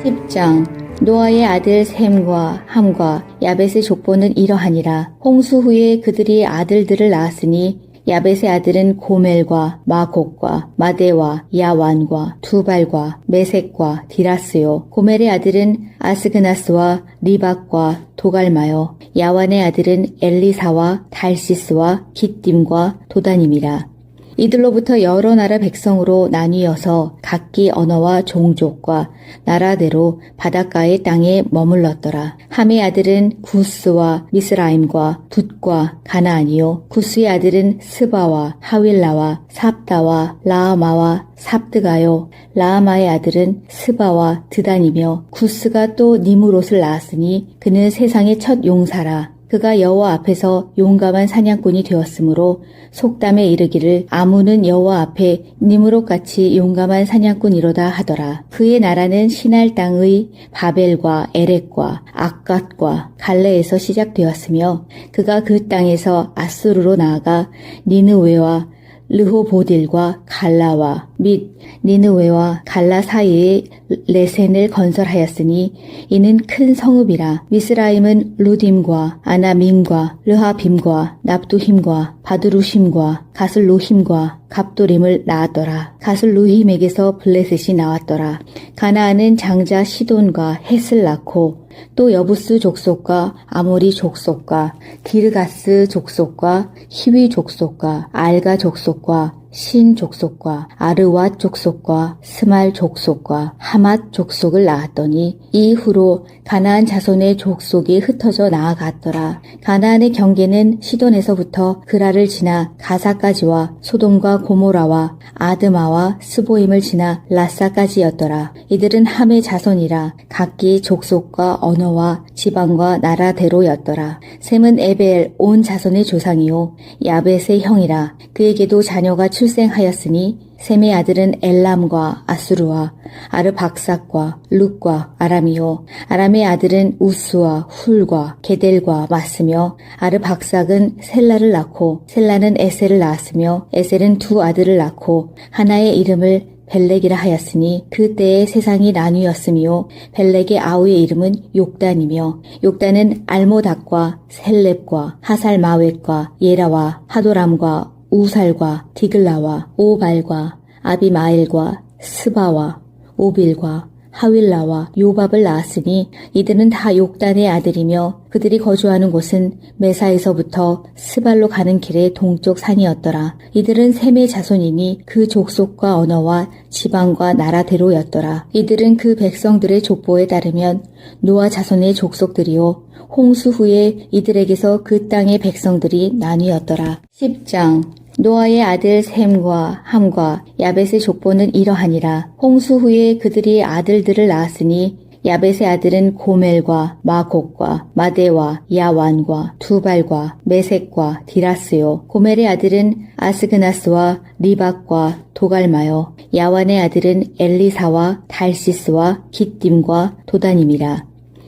10장 노아의 아들 셈과 함과 야벳의 족보는 이러하니라. 홍수 후에 그들이 아들들을 낳았으니 야벳의 아들은 고멜과 마곡과 마대와 야완과 두발과 메색과 디라스요. 고멜의 아들은 아스그나스와 리박과 도갈마요. 야완의 아들은 엘리사와 달시스와 깃딤과 도다님이라. 이들로부터 여러 나라 백성으로 나뉘어서 각기 언어와 종족과 나라대로 바닷가의 땅에 머물렀더라. 함의 아들은 구스와 미스라임과 붓과 가나안이요. 구스의 아들은 스바와 하윌라와 삽다와 라아마와 삽드가요. 라아마의 아들은 스바와 드단이며 구스가 또 니무롯을 낳았으니 그는 세상의 첫 용사라. 그가 여호와 앞에서 용감한 사냥꾼이 되었으므로 속담에 이르기를 아무는 여호와 앞에 니무롯같이 용감한 사냥꾼이로다 하더라. 그의 나라는 시날 땅의 바벨과 에렉과 악갓과 갈레에서 시작되었으며 그가 그 땅에서 아수르로 나아가 니느웨와 르호보딜과 갈라와 및 니느웨와 갈라 사이에 레센을 건설하였으니 이는 큰 성읍이라. 미스라임은 루딤과 아나밈과 르하빔과 납두힘과 바드루심과 가슬루힘과 갑도림을 낳았더라. 가슬루힘에게서 블레셋이 나왔더라. 가나안은 장자 시돈과 헷을 낳고 또 여부스 족속과 아모리 족속과 기르가스 족속과 히위 족속과 알가 족속과 신 족속과 아르왓 족속과 스말 족속과 하맛 족속을 낳았더니 이후로 가나안 자손의 족속이 흩어져 나아갔더라. 가나안의 경계는 시돈에서부터 그라를 지나 가사까지와 소돔과 고모라와 아드마와 스보임을 지나 라사까지였더라. 이들은 함의 자손이라 각기 족속과 언어와 지방과 나라대로였더라. 셈은 에벨 온 자손의 조상이요 야벳의 형이라. 그에게도 자녀가 출생하였으니 셈의 아들은 엘람과 아수르와 아르박삭과 룻과 아람이요. 아람의 아들은 우스와 훌과 게델과 마스며 아르박삭은 셀라를 낳고 셀라는 에셀을 낳았으며 에셀은 두 아들을 낳고 하나의 이름을 벨렉이라 하였으니 그때의 세상이 나뉘었으며 벨렉의 아우의 이름은 욕단이며 욕단은 알모닥과 셀렙과 하살마웻과 예라와 하도람과 우살과 디글라와 오발과 아비마엘과 스바와 오빌과 하윌라와 요밥을 낳았으니 이들은 다 욕단의 아들이며 그들이 거주하는 곳은 메사에서부터 스발로 가는 길의 동쪽 산이었더라. 이들은 셈의 자손이니 그 족속과 언어와 지방과 나라대로였더라. 이들은 그 백성들의 족보에 따르면 노아 자손의 족속들이요 홍수 후에 이들에게서 그 땅의 백성들이 나뉘었더라. 10장 노아의 아들 셈과 함과 야벳의 족보는 이러하니라. 홍수 후에 그들이 아들들을 낳았으니 야벳의 아들은 고멜과 마곡과 마대와 야완과 두발과 메색과 디라스요. 고멜의 아들은 아스그나스와 리박과 도갈마요. 야완의 아들은 엘리사와 달시스와 깃딤과 도다님이라.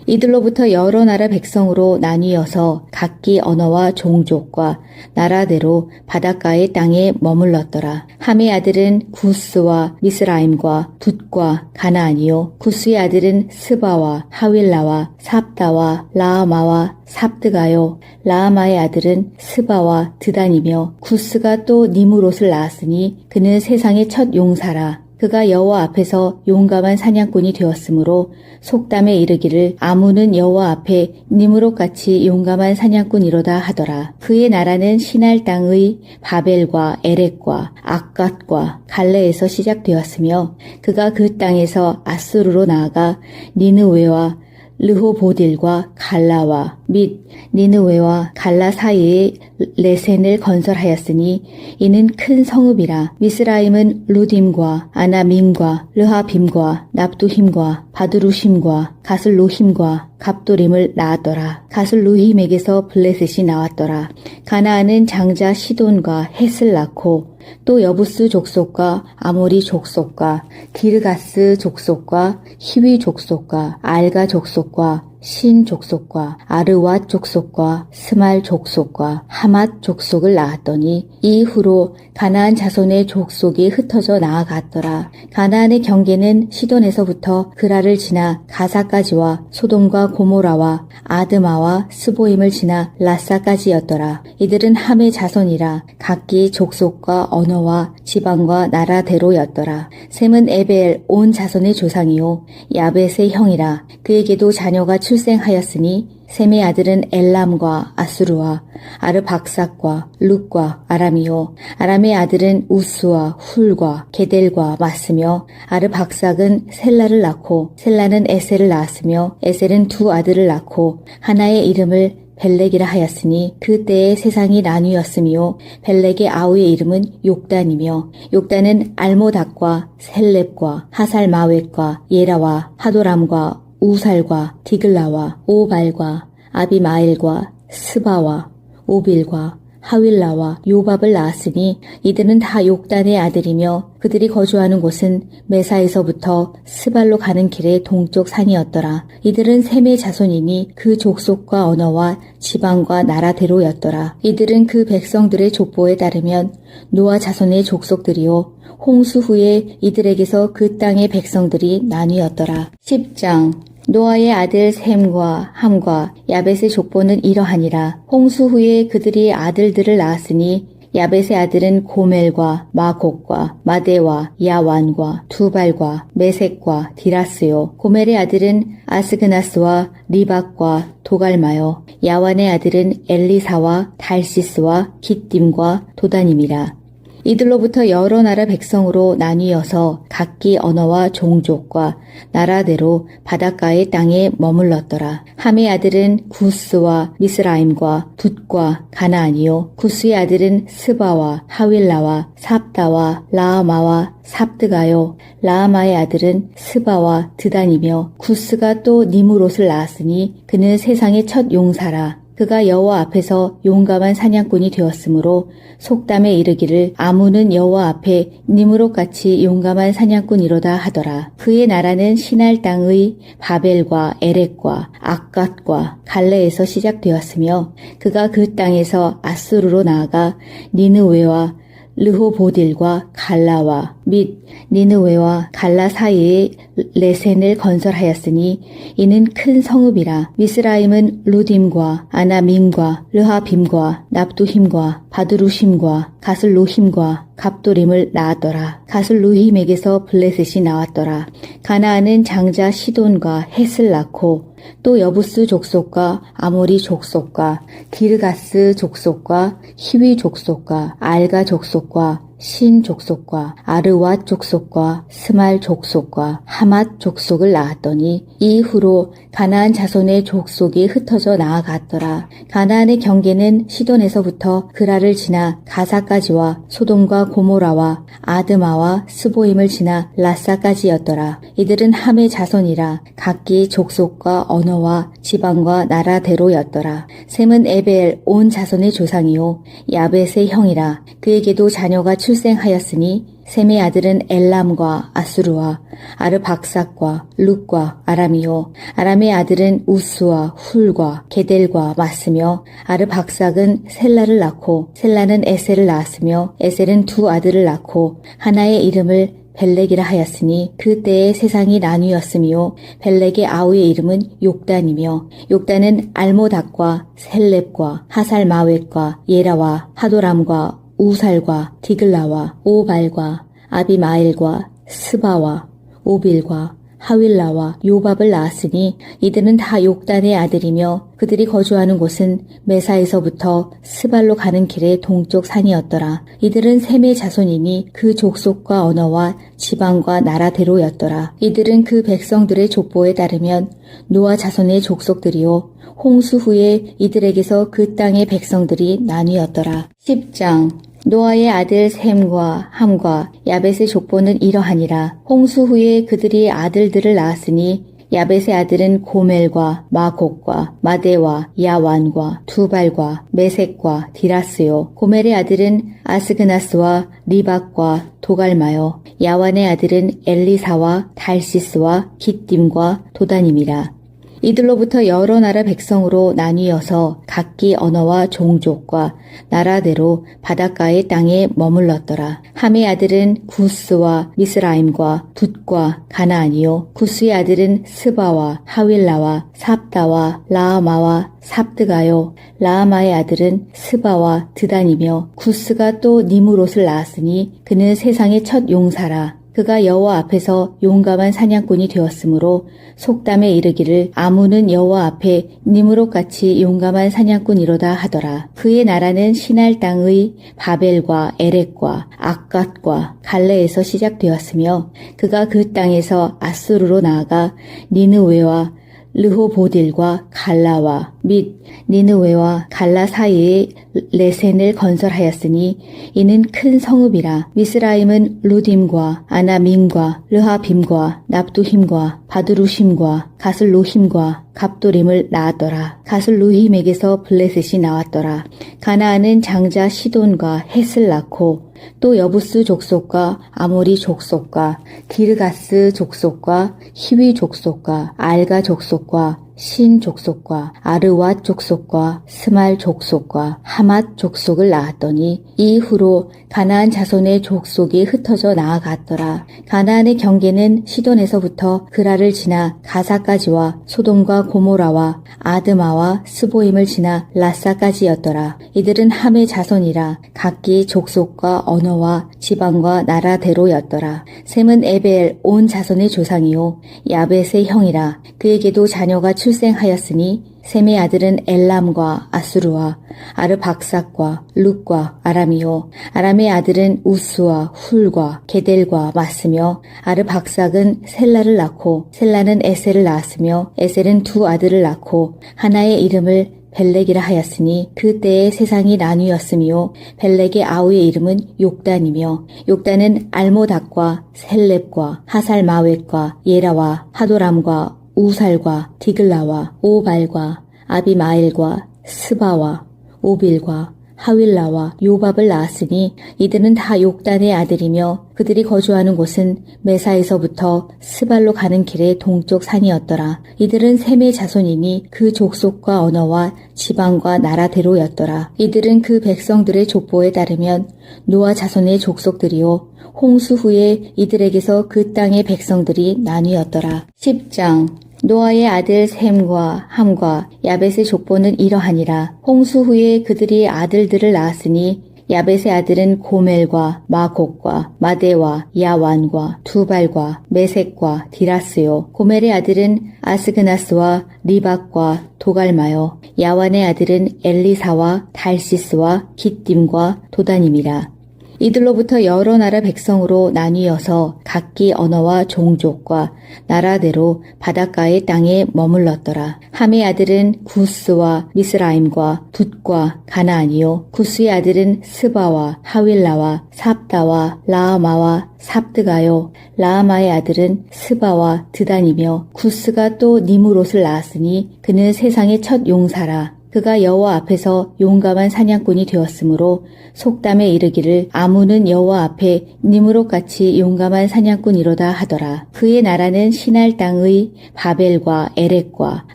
이들로부터 여러 나라 백성으로 나뉘어서 각기 언어와 종족과 나라대로 바닷가의 땅에 머물렀더라. 함의 아들은 구스와 미스라임과 붓과 가나안이요. 구스의 아들은 스바와 하윌라와 삽다와 라아마와 삽드가요. 라아마의 아들은 스바와 드단이며 구스가 또 니무롯을 낳았으니 그는 세상의 첫 용사라. 그가 여호와 앞에서 용감한 사냥꾼이 되었으므로 속담에 이르기를 아무는 여호와 앞에 니무롯같이 용감한 사냥꾼이로다 하더라. 그의 나라는 시날 땅의 바벨과 에렉과 악갓과 갈레에서 시작되었으며 그가 그 땅에서 아수르로 나아가 니느웨와 르호보딜과 갈라와 및 니느웨와 갈라 사이에 레센을 건설하였으니 이는 큰 성읍이라. 미스라임은 루딤과 아나밈과 르하빔과 납두힘과 바드루심과 가슬루힘과 갑도림을 낳았더라. 가슬루힘에게서 블레셋이 나왔더라. 가나안은 장자 시돈과 헷을 낳고 또 여부스 족속과 아모리 족속과 기르가스 족속과 히위 족속과 알가 족속과 신 족속과 아르왓 족속과 스말 족속과 하맛 족속을 낳았더니 이후로 가나안 자손의 족속이 흩어져 나아갔더라. 가나안의 경계는 시돈에서부터 그라를 지나 가사까지와 소돔과 고모라와 아드마와 스보임을 지나 라사까지였더라. 이들은 함의 자손이라 각기 족속과 언어와 지방과 나라대로였더라. 셈은 에벨 온 자손의 조상이요 야벳의 형이라. 그에게도 자녀가 출생하였으니 셈의 아들은 엘람과 아수르와 아르박삭과 룻과 아람이요 아람의 아들은 우스와 훌과 게델과 마스며 아르박삭은 셀라를 낳고 셀라는 에셀을 낳았으며 에셀은 두 아들을 낳고 하나의 이름을 벨렉이라 하였으니 그때의 세상이 나뉘었으며 벨렉의 아우의 이름은 욕단이며 욕단은 알모닥과 셀렙과 하살마웻과 예라와 하도람과 우살과 디글라와 오발과 아비마엘과 스바와 오빌과 하윌라와 요밥을 낳았으니 이들은 다 욕단의 아들이며 그들이 거주하는 곳은 메사에서부터 스발로 가는 길의 동쪽 산이었더라. 이들은 셈의 자손이니 그 족속과 언어와 지방과 나라대로였더라. 이들은 그 백성들의 족보에 따르면 노아 자손의 족속들이요 홍수 후에 이들에게서 그 땅의 백성들이 나뉘었더라. 10장 노아의 아들 셈과 함과 야벳의 족보는 이러하니라. 홍수 후에 그들이 아들들을 낳았으니 야벳의 아들은 고멜과 마곡과 마데와 야완과 두발과 메색과 디라스요. 고멜의 아들은 아스그나스와 리박과 도갈마요. 야완의 아들은 엘리사와 달시스와 깃딤과 도다님이라. 이들로부터 여러 나라 백성으로 나뉘어서 각기 언어와 종족과 나라대로 바닷가의 땅에 머물렀더라. 함의 아들은 구스와 미스라임과 붓과 가나안이요. 구스의 아들은 스바와 하윌라와 삽다와 라아마와 삽드가요. 라아마의 아들은 스바와 드단이며 구스가 또 니무롯을 낳았으니 그는 세상의 첫 용사라. 그가 여호와 앞에서 용감한 사냥꾼이 되었으므로 속담에 이르기를 아무는 여호와 앞에 니므롯같이 용감한 사냥꾼이로다 하더라. 그의 나라는 시날 땅의 바벨과 에렉과 악갓과 갈레에서 시작되었으며 그가 그 땅에서 아수르로 나아가 니느웨와 르호보딜과 갈라와 및 니느웨와 갈라 사이에 레센을 건설하였으니 이는 큰 성읍이라. 미스라임은 루딤과 아나밈과 르하빔과 납두힘과 바드루심과 가슬루힘과 갑도림을 낳았더라. 가슬루힘에게서 블레셋이 나왔더라. 가나안은 장자 시돈과 헷을 낳고 또 여부스 족속과 아모리 족속과 기르가스 족속과 히위 족속과 알가 족속과 신 족속과 아르왓 족속과 스말 족속과 하맛 족속을 낳았더니 이후로 가나안 자손의 족속이 흩어져 나아갔더라. 가나안의 경계는 시돈에서부터 그라를 지나 가사까지와 소돔과 고모라와 아드마와 스보임을 지나 라사까지였더라. 이들은 함의 자손이라 각기 족속과 언어와 지방과 나라대로였더라. 셈은 에벨 온 자손의 조상이요 야벳의 형이라. 그에게도 자녀가 출생하였으니 셈의 아들은 엘람과 아수르와 아르박삭과 룻과 아람이요 아람의 아들은 우스와 훌과 게델과 마스며 아르박삭은 셀라를 낳고 셀라는 에셀을 낳았으며 에셀은 두 아들을 낳고 하나의 이름을 벨렉이라 하였으니 그때의 세상이 나뉘었으며 벨렉의 아우의 이름은 욕단이며 욕단은 알모닥과 셀렙과 하살마웻과 예라와 하도람과 우살과 디글라와 오발과 아비마엘과 스바와 오빌과 하윌라와 요밥을 낳았으니 이들은 다 욕단의 아들이며 그들이 거주하는 곳은 메사에서부터 스발로 가는 길의 동쪽 산이었더라. 이들은 셈의 자손이니 그 족속과 언어와 지방과 나라대로였더라. 이들은 그 백성들의 족보에 따르면 노아 자손의 족속들이요 홍수 후에 이들에게서 그 땅의 백성들이 나뉘었더라. 10장 노아의 아들 셈과 함과 야벳의 족보는 이러하니라. 홍수 후에 그들이 아들들을 낳았으니 야벳의 아들은 고멜과 마곡과 마데와 야완과 두발과 메색과 디라스요. 고멜의 아들은 아스그나스와 리박과 도갈마요. 야완의 아들은 엘리사와 달시스와 깃딤과 도다님이라. 이들로부터 여러 나라 백성으로 나뉘어서 각기 언어와 종족과 나라대로 바닷가의 땅에 머물렀더라. 함의 아들은 구스와 미스라임과 둣과 가나안이요 구스의 아들은 스바와 하윌라와 삽다와 라아마와 삽드가요. 라아마의 아들은 스바와 드단이며 구스가 또 니므롯을 낳았으니 그는 세상의 첫 용사라. 그가 여호와 앞에서 용감한 사냥꾼이 되었으므로 속담에 이르기를 아문은 여호와 앞에 니므롯같이 용감한 사냥꾼이로다 하더라. 그의 나라는 시날 땅의 바벨과 에렉과 악갓과 갈레에서 시작되었으며 그가 그 땅에서 아수르로 나아가 니느웨와 르호보딜과 갈라와 및 니느웨와 갈라 사이에 레센을 건설하였으니 이는 큰 성읍이라. 미스라임은 루딤과 아나밈과 르하빔과 납두힘과 바드루심과 가슬루힘과 갑도림을 낳았더라. 가슬루힘에게서 블레셋이 나왔더라. 가나안은 장자 시돈과 헷을 낳고 또 여부스 족속과 아모리 족속과 기르가스 족속과 히위 족속과 알가 족속과 신 족속과 아르왓 족속과 스말 족속과 하맛 족속을 낳았더니 이후로 가나안 자손의 족속이 흩어져 나아갔더라. 가나안의 경계는 시돈에서부터 그라를 지나 가사까지와 소돔과 고모라와 아드마와 스보임을 지나 라사까지였더라. 이들은 함의 자손이라 각기 족속과 언어와 지방과 나라대로였더라. 셈은 에벨 온 자손의 조상이요 야벳의 형이라. 그에게도 자녀가 출생하였으니 셈의 아들은 엘람과 아수르와 아르박삭과 룻과 아람이요 아람의 아들은 우스와 훌과 게델과 마스며 아르박삭은 셀라를 낳고 셀라는 에셀을 낳았으며 에셀은 두 아들을 낳고 하나의 이름을 벨렉이라 하였으니 그때의 세상이 나뉘었으며 벨렉의 아우의 이름은 욕단이며 욕단은 알모닥과 셀렙과 하살마웻과 예라와 하도람과 우살과 디글라와 오발과 아비마엘과 스바와 오빌과 하윌라와 요밥을 낳았으니 이들은 다 욕단의 아들이며 그들이 거주하는 곳은 메사에서부터 스발로 가는 길의 동쪽 산이었더라. 이들은 셈의 자손이니 그 족속과 언어와 지방과 나라대로였더라. 이들은 그 백성들의 족보에 따르면 노아 자손의 족속들이요 홍수 후에 이들에게서 그 땅의 백성들이 나뉘었더라. 10장 노아의 아들 셈과 함과 야벳의 족보는 이러하니라. 홍수 후에 그들이 아들들을 낳았으니 야벳의 아들은 고멜과 마곡과 마데와 야완과 두발과 메색과 디라스요. 고멜의 아들은 아스그나스와 리박과 도갈마요. 야완의 아들은 엘리사와 달시스와 깃딤과 도다님이라. 이들로부터 여러 나라 백성으로 나뉘어서 각기 언어와 종족과 나라대로 바닷가의 땅에 머물렀더라. 함의 아들은 구스와 미스라임과 둣과 가나안이요 구스의 아들은 스바와 하윌라와 삽다와 라아마와 삽드가요. 라아마의 아들은 스바와 드단이며 구스가 또 니므롯을 낳았으니 그는 세상의 첫 용사라. 그가 여호와 앞에서 용감한 사냥꾼이 되었으므로 속담에 이르기를 아문은 여호와 앞에 니므롯같이 용감한 사냥꾼이로다 하더라. 그의 나라는 시날 땅의 바벨과 에렉과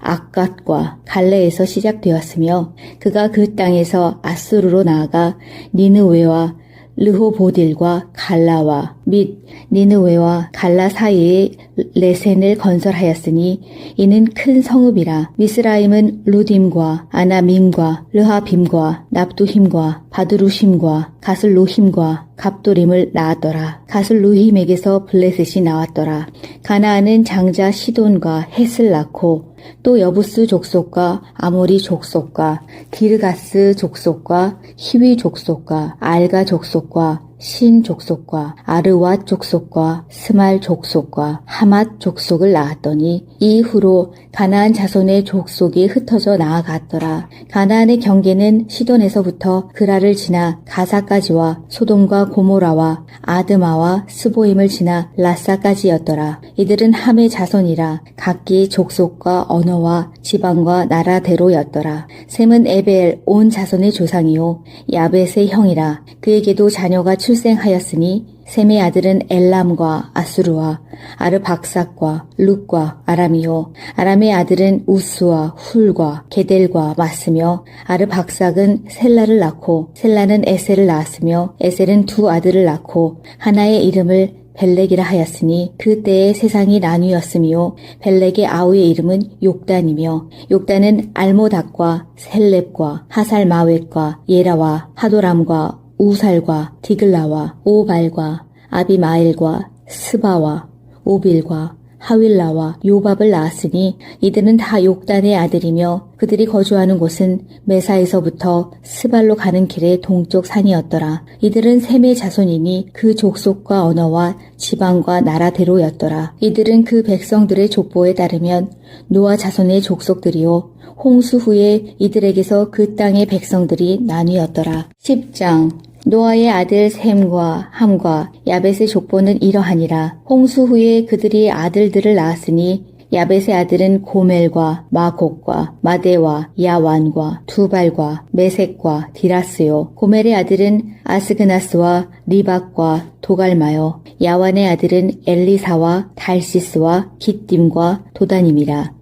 악갓과 갈레에서 시작되었으며 그가 그 땅에서 아수르로 나아가 니느웨와 르호보딜과 갈라와 및 니느웨와 갈라 사이에 레센을 건설하였으니 이는 큰 성읍이라. 미스라임은 루딤과 아나밈과 르하빔과 납두힘과 바드루심과 가슬루힘과 갑도림을 낳았더라. 가슬루힘에게서 블레셋이 나왔더라. 가나안은 장자 시돈과 헷을 낳고 또 여부스 족속과 아모리 족속과 기르가스 족속과 히위 족속과 알가 족속과 신 족속과 아르왓 족속과 스말 족속과 하맛 족속을 낳았더니 이후로 가나안 자손의 족속이 흩어져 나아갔더라. 가나안의 경계는 시돈에서부터 그라를 지나 가사까지와 소돔과 고모라와 아드마와 스보임을 지나 라사까지였더라. 이들은 함의 자손이라 각기 족속과 언어와 지방과 나라대로였더라. 셈은 에벨 온 자손의 조상이요 야벳의 형이라. 그에게도 자녀가 출생하였으니 셈의 아들은 엘람과 아수르와 아르박삭과 룻과 아람이요 아람의 아들은 우스와 훌과 게델과 마스며 아르박삭은 셀라를 낳고 셀라는 에셀을 낳았으며 에셀은 두 아들을 낳고 하나의 이름을 벨렉이라 하였으니 그때의 세상이 나뉘었으며 벨렉의 아우의 이름은 욕단이며 욕단은 알모닥과 셀렙과 하살마웻과 예라와 하도람과 우살과 디글라와 오발과 아비마엘과 스바와 오빌과 하윌라와 요밥을 낳았으니 이들은 다 욕단의 아들이며 그들이 거주하는 곳은 메사에서부터 스발로 가는 길의 동쪽 산이었더라. 이들은 셈의 자손이니 그 족속과 언어와 지방과 나라대로였더라. 이들은 그 백성들의 족보에 따르면 노아 자손의 족속들이요 홍수 후에 이들에게서 그 땅의 백성들이 나뉘었더라. 10장 노아의 아들 셈과 함과 야벳의 족보는 이러하니라. 홍수 후에 그들이 아들들을 낳았으니 야벳의 아들은 고멜과 마곡과 마데와 야완과 두발과 메색과 디라스요. 고멜의 아들은 아스그나스와 리박과 도갈마요. 야완의 아들은 엘리사와 달시스와 깃딤과 도다님이라.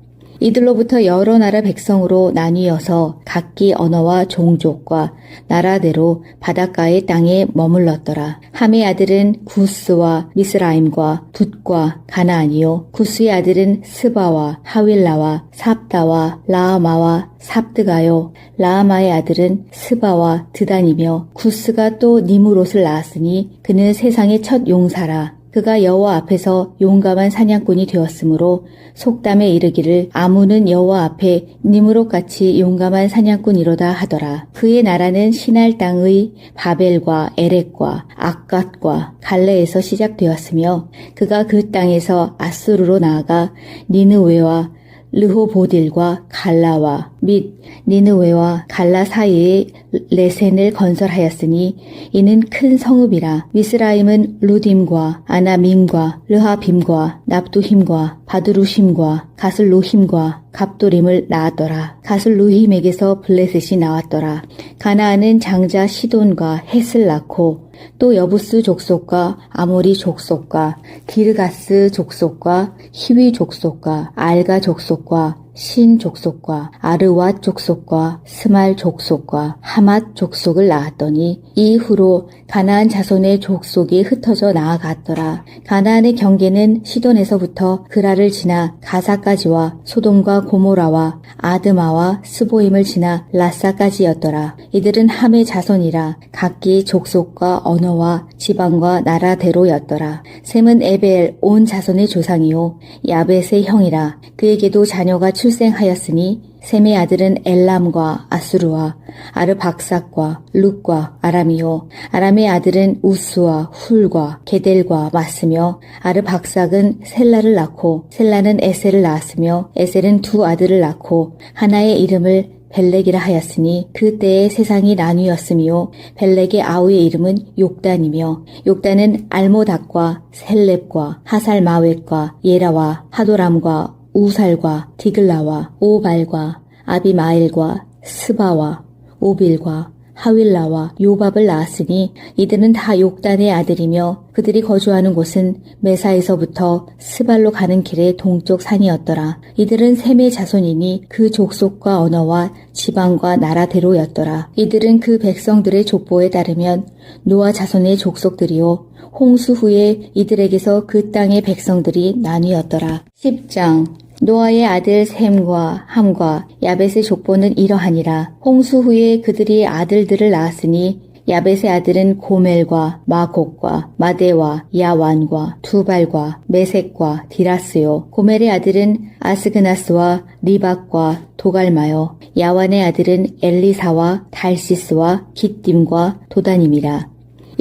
이들로부터 여러 나라 백성으로 나뉘어서 각기 언어와 종족과 나라대로 바닷가의 땅에 머물렀더라. 함의 아들은 구스와 미스라임과 붓과 가나안이요. 구스의 아들은 스바와 하윌라와 삽다와 라아마와 삽드가요. 라아마의 아들은 스바와 드단이며 구스가 또 니무롯을 낳았으니 그는 세상의 첫 용사라. 그가 여호와 앞에서 용감한 사냥꾼이 되었으므로 속담에 이르기를 아무는 여호와 앞에 니므롯같이 용감한 사냥꾼이로다 하더라. 그의 나라는 시날 땅의 바벨과 에렉과 악갓과 갈레에서 시작되었으며 그가 그 땅에서 아수르로 나아가 니느웨와 르호보딜과 갈라와 및 니느웨와 갈라 사이에 레센을 건설하였으니 이는 큰 성읍이라. 미스라임은 루딤과 아나밈과 르하빔과 납두힘과 바두루심과 가슬루힘과 갑도림을 낳았더라. 가슬루힘에게서 블레셋이 나왔더라. 가나안은 장자 시돈과 헷을 낳고 또 여부스 족속과 아모리 족속과 기르가스 족속과 히위 족속과 알가 족속과 신 족속과 아르왓 족속과 스말 족속과 하맛 족속을 낳았더니 이후로 가나안 자손의 족속이 흩어져 나아갔더라. 가나안의 경계는 시돈에서부터 그라를 지나 가사까지와 소돔과 고모라와 아드마와 스보임을 지나 라사까지였더라. 이들은 함의 자손이라 각기 족속과 언어와 지방과 나라대로였더라. 셈은 에벨 온 자손의 조상이요 야벳의 형이라. 그에게도 자녀가 출생하였으니 셈의 아들은 엘람과 아수르와 아르박삭과 룻과 아람이요 아람의 아들은 우스와 훌과 게델과 마스며 아르박삭은 셀라를 낳고 셀라는 에셀을 낳았으며 에셀은 두 아들을 낳고 하나의 이름을 벨렉이라 하였으니 그때의 세상이 나뉘었으며 벨렉의 아우의 이름은 욕단이며 욕단은 알모닥과 셀렙과 하살마웻과 예라와 하도람과 우살과 디글라와 오발과 아비마엘과 스바와 오빌과 하윌라와 요밥을 낳았으니 이들은 다 욕단의 아들이며 그들이 거주하는 곳은 메사에서부터 스발로 가는 길의 동쪽 산이었더라. 이들은 셈의 자손이니 그 족속과 언어와 지방과 나라대로였더라. 이들은 그 백성들의 족보에 따르면 노아 자손의 족속들이요 홍수 후에 이들에게서 그 땅의 백성들이 나뉘었더라. 10장 노아의 아들 셈과 함과 야벳의 족보는 이러하니라. 홍수 후에 그들이 아들들을 낳았으니 야벳의 아들은 고멜과 마곡과 마데와 야완과 두발과 메색과 디라스요. 고멜의 아들은 아스그나스와 리박과 도갈마요. 야완의 아들은 엘리사와 달시스와 깃딤과 도다님이라.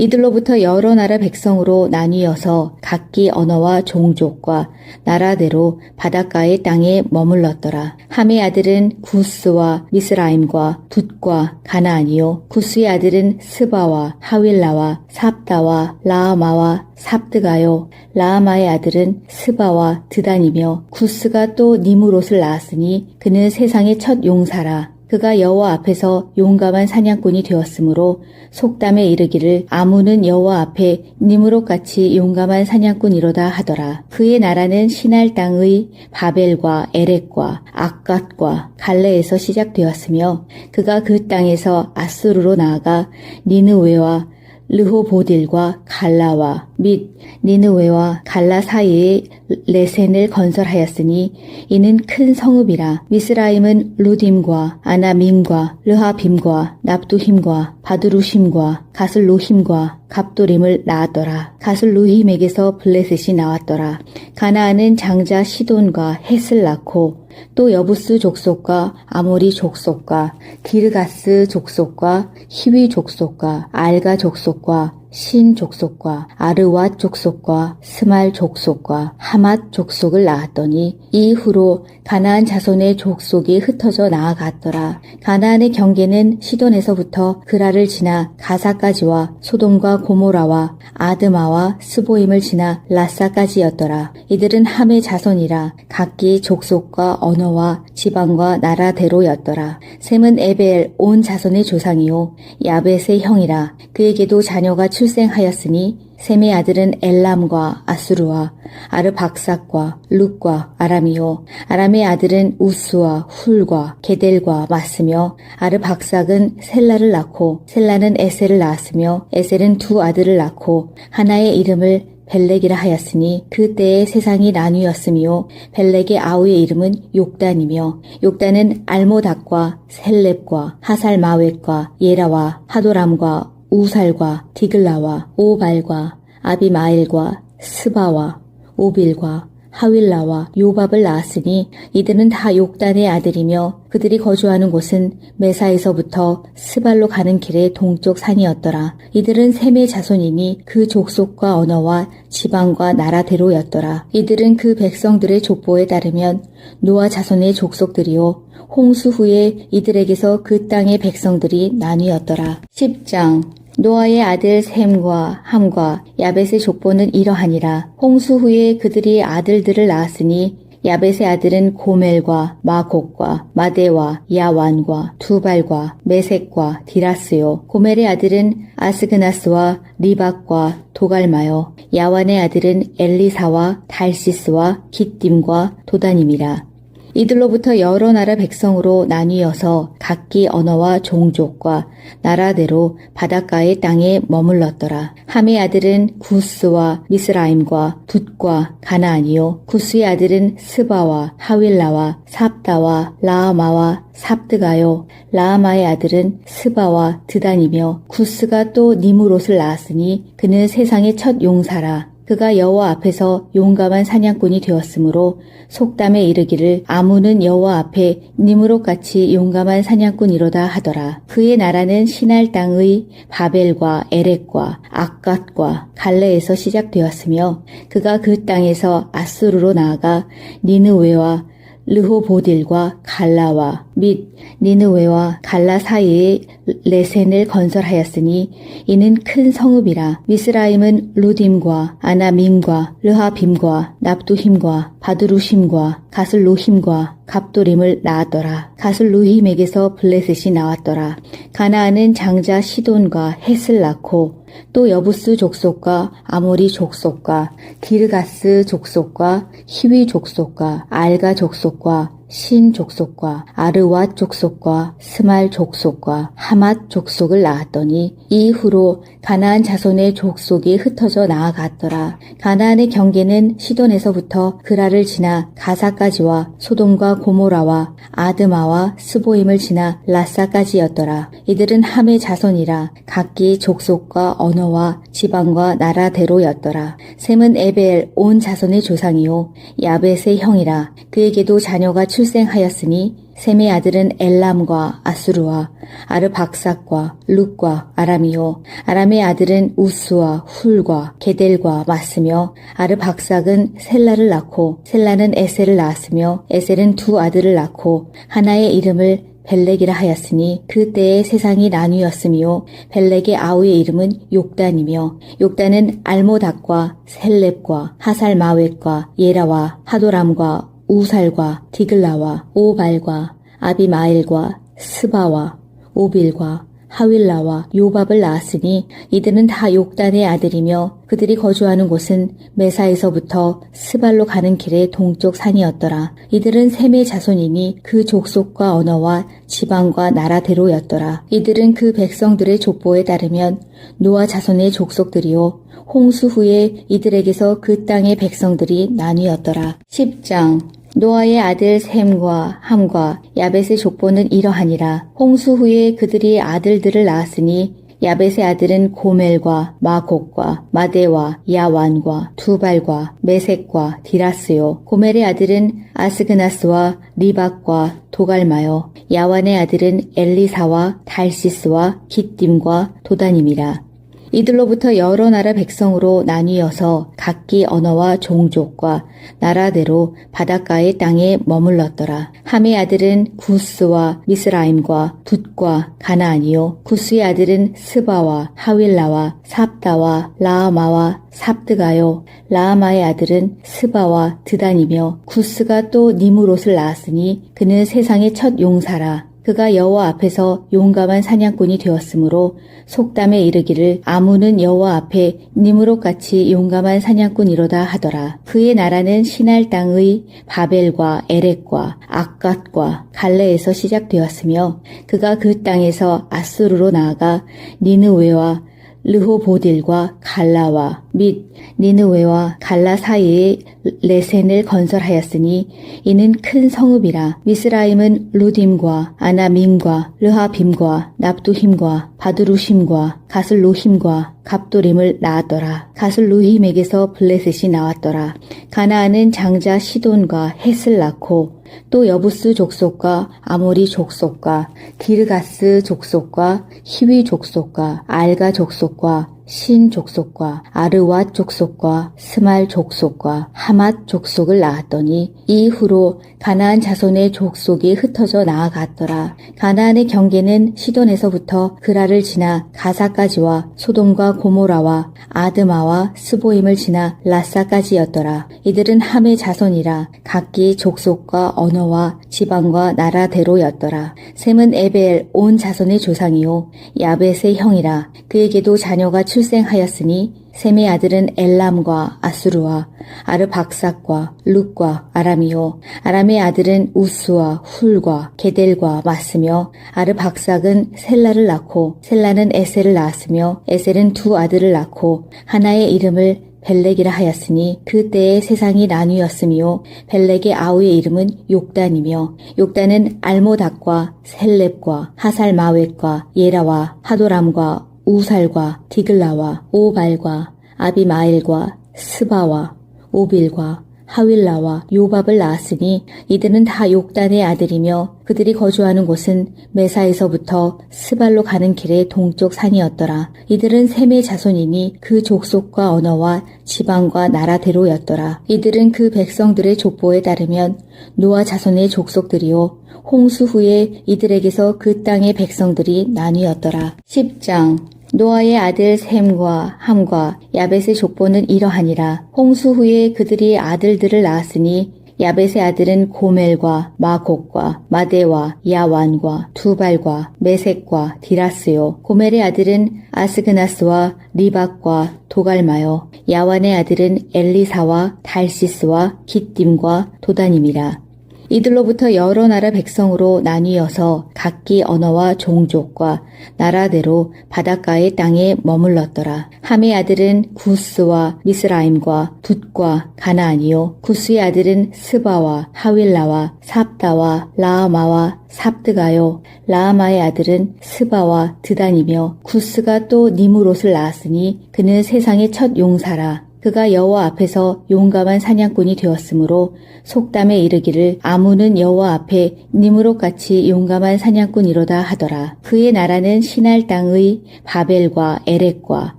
이들로부터 여러 나라 백성으로 나뉘어서 각기 언어와 종족과 나라대로 바닷가의 땅에 머물렀더라. 함의 아들은 구스와 미스라임과 붓과 가나안이요. 구스의 아들은 스바와 하윌라와 삽다와 라아마와 삽드가요. 라아마의 아들은 스바와 드단이며 구스가 또 니무롯을 낳았으니 그는 세상의 첫 용사라. 그가 여호와 앞에서 용감한 사냥꾼이 되었으므로 속담에 이르기를 아문은 여호와 앞에 니므롯같이 용감한 사냥꾼이로다 하더라. 그의 나라는 시날 땅의 바벨과 에렉과 악갓과 갈레에서 시작되었으며 그가 그 땅에서 아수르로 나아가 니느웨와 르호보딜과 갈라와 및 니느웨와 갈라 사이에 레센을 건설하였으니 이는 큰 성읍이라. 미스라임은 루딤과 아나밈과 르하빔과 납두힘과 바드루심과 가슬루힘과 갑도림을 낳았더라. 가슬루힘에게서 블레셋이 나왔더라. 가나안은 장자 시돈과 헷을 낳고 또 여부스 족속과 아모리 족속과 기르가스 족속과 히위 족속과 알가 족속과 신 족속과 아르왓 족속과 스말 족속과 하맛 족속을 낳았더니 이후로 가나안 자손의 족속이 흩어져 나아갔더라. 가나안의 경계는 시돈에서부터 그라를 지나 가사까지와 소돔과 고모라와 아드마와 스보임을 지나 라사까지였더라. 이들은 함의 자손이라 각기 족속과 언어와 지방과 나라대로였더라. 셈은 에벨 온 자손의 조상이요 야벳의 형이라. 그에게도 자녀가 출생하였으니 셈의 아들은 엘람과 아수르와 아르박삭과 룻과 아람이요 아람의 아들은 우스와 훌과 게델과 마스며 아르박삭은 셀라를 낳고 셀라는 에셀을 낳았으며 에셀은 두 아들을 낳고 하나의 이름을 벨렉이라 하였으니 그때의 세상이 나뉘었으며 벨렉의 아우의 이름은 욕단이며 욕단은 알모닥과 셀렙과 하살마웻과 예라와 하도람과 우살과 디글라와 오발과 아비마엘과 스바와 오빌과 하윌라와 요밥을 낳았으니 이들은 다 욕단의 아들이며 그들이 거주하는 곳은 메사에서부터 스발로 가는 길의 동쪽 산이었더라. 이들은 셈의 자손이니 그 족속과 언어와 지방과 나라대로였더라. 이들은 그 백성들의 족보에 따르면 노아 자손의 족속들이요 홍수 후에 이들에게서 그 땅의 백성들이 나뉘었더라. 10장 노아의 아들 셈과 함과 야벳의 족보는 이러하니라. 홍수 후에 그들이 아들들을 낳았으니 야벳의 아들은 고멜과 마곡과 마데와 야완과 두발과 메색과 디라스요. 고멜의 아들은 아스그나스와 리박과 도갈마요. 야완의 아들은 엘리사와 달시스와 깃딤과 도다님이라. 이들로부터 여러 나라 백성으로 나뉘어서 각기 언어와 종족과 나라대로 바닷가의 땅에 머물렀더라. 함의 아들은 구스와 미스라임과 붓과 가나안이요. 구스의 아들은 스바와 하윌라와 삽다와 라아마와 삽드가요. 라아마의 아들은 스바와 드단이며 구스가 또 니므롯을 낳았으니 그는 세상의 첫 용사라. 그가 여호와 앞에서 용감한 사냥꾼이 되었으므로 속담에 이르기를 아문은 여호와 앞에 니므롯같이 용감한 사냥꾼이로다 하더라. 그의 나라는 시날 땅의 바벨과 에렉과 악갓과 갈레에서 시작되었으며 그가 그 땅에서 아수르로 나아가 니느웨와 르호보딜과 갈라와 및 니느웨와 갈라 사이에 레센을 건설하였으니 이는 큰 성읍이라. 미스라임은 루딤과 아나밈과 르하빔과 납두힘과 바드루심과 가슬루힘과 갑도림을 낳았더라. 가슬루힘에게서 블레셋이 나왔더라. 가나안은 장자 시돈과 헷을 낳고 또 여부스 족속과 아모리 족속과 기르가스 족속과 히위 족속과 알가 족속과 신 족속과 아르왓 족속과 스말 족속과 하맛 족속을 낳았더니 이후로 가나안 자손의 족속이 흩어져 나아갔더라. 가나안의 경계는 시돈에서부터 그라를 지나 가사까지와 소돔과 고모라와 아드마와 스보임을 지나 라사까지였더라. 이들은 함의 자손이라 각기 족속과 언어와 지방과 나라대로였더라. 셈은 에벨 온 자손의 조상이요 야벳의 형이라. 그에게도 자녀가 출생하였으니 셈의 아들은 엘람과 아수르와 아르박삭과 룻과 아람이요 아람의 아들은 우스와 훌과 게델과 마스며 아르박삭은 셀라를 낳고 셀라는 에셀을 낳았으며 에셀은 두 아들을 낳고 하나의 이름을 벨렉이라 하였으니 그때의 세상이 나뉘었으며 벨렉의 아우의 이름은 욕단이며 욕단은 알모닥과 셀렙과 하살마웻과 예라와 하도람과 우살과 디글라와 오발과 아비마엘과 스바와 오빌과 하윌라와 요밥을 낳았으니 이들은 다 욕단의 아들이며 그들이 거주하는 곳은 메사에서부터 스발로 가는 길의 동쪽 산이었더라. 이들은 셈의 자손이니 그 족속과 언어와 지방과 나라대로였더라. 이들은 그 백성들의 족보에 따르면 노아 자손의 족속들이요 홍수 후에 이들에게서 그 땅의 백성들이 나뉘었더라. 10장 노아의 아들 셈과 함과 야벳의 족보는 이러하니라. 홍수 후에 그들이 아들들을 낳았으니 야벳의 아들은 고멜과 마곡과 마데와 야완과 두발과 메색과 디라스요. 고멜의 아들은 아스그나스와 리박과 도갈마요. 야완의 아들은 엘리사와 달시스와 깃딤과 도다님이라. 이들로부터 여러 나라 백성으로 나뉘어서 각기 언어와 종족과 나라대로 바닷가의 땅에 머물렀더라. 함의 아들은 구스와 미스라임과 붓과 가나안이요. 구스의 아들은 스바와 하윌라와 삽다와 라아마와 삽드가요. 라아마의 아들은 스바와 드단이며 구스가 또 니무롯을 낳았으니 그는 세상의 첫 용사라. 그가 여호와 앞에서 용감한 사냥꾼이 되었으므로 속담에 이르기를 아무는 여호와 앞에 니므롯같이 용감한 사냥꾼이로다 하더라. 그의 나라는 시날 땅의 바벨과 에렉과 악갓과 갈레에서 시작되었으며 그가 그 땅에서 아수르로 나아가 니느웨와 르호보딜과 갈라와 및 니느웨와 갈라 사이에 레센을 건설하였으니 이는 큰 성읍이라. 미스라임은 루딤과 아나밈과 르하빔과 납두힘과 바드루심과 가슬로힘과 갑도림을 낳았더라. 가슬루힘에게서 블레셋이 나왔더라. 가나안은 장자 시돈과 헷을 낳고 또 여부스 족속과 아모리 족속과 기르가스 족속과 히위 족속과 알가 족속과 신 족속과 아르왓 족속과 스말 족속과 하맛 족속을 낳았더니 이후로 가나안 자손의 족속이 흩어져 나아갔더라. 가나안의 경계는 시돈에서부터 그라를 지나 가사까지와 소돔과 고모라와 아드마와 스보임을 지나 라사까지였더라. 이들은 함의 자손이라 각기 족속과 언어와 지방과 나라대로였더라. 셈은 에벨 온 자손의 조상이요 야벳의 형이라. 그에게도 자녀가 출생하였으니 셈의 아들은 엘람과 아수르와 아르박삭과 룻과 아람이요 아람의 아들은 우스와 훌과 게델과 마스며 아르박삭은 셀라를 낳고 셀라는 에셀을 낳았으며 에셀은 두 아들을 낳고 하나의 이름을 벨렉이라 하였으니 그때의 세상이 나뉘었으며 벨렉의 아우의 이름은 욕단이며 욕단은 알모닥과 셀렙과 하살마웻과 예라와 하도람과 우살과 디글라와 오발과 아비마엘과 스바와 오빌과 하윌라와 요밥을 낳았으니 이들은 다 욕단의 아들이며 그들이 거주하는 곳은 메사에서부터 스발로 가는 길의 동쪽 산이었더라. 이들은 셈의 자손이니 그 족속과 언어와 지방과 나라대로였더라. 이들은 그 백성들의 족보에 따르면 노아 자손의 족속들이요 홍수 후에 이들에게서 그 땅의 백성들이 나뉘었더라. 10장 노아의 아들 셈과 함과 야벳의 족보는 이러하니라. 홍수 후에 그들이 아들들을 낳았으니 야벳의 아들은 고멜과 마곡과 마데와 야완과 두발과 메색과 디라스요. 고멜의 아들은 아스그나스와 리박과 도갈마요. 야완의 아들은 엘리사와 달시스와 깃딤과 도다님이라. 이들로부터 여러 나라 백성으로 나뉘어서 각기 언어와 종족과 나라대로 바닷가의 땅에 머물렀더라. 함의 아들은 구스와 미스라임과 붓과 가나안이요 구스의 아들은 스바와 하윌라와 삽다와 라아마와 삽드가요. 라아마의 아들은 스바와 드단이며 구스가 또 니무롯을 낳았으니 그는 세상의 첫 용사라. 그가 여호와 앞에서 용감한 사냥꾼이 되었으므로 속담에 이르기를 아무는 여호와 앞에 니므롯같이 용감한 사냥꾼이로다 하더라. 그의 나라는 시날 땅의 바벨과 에렉과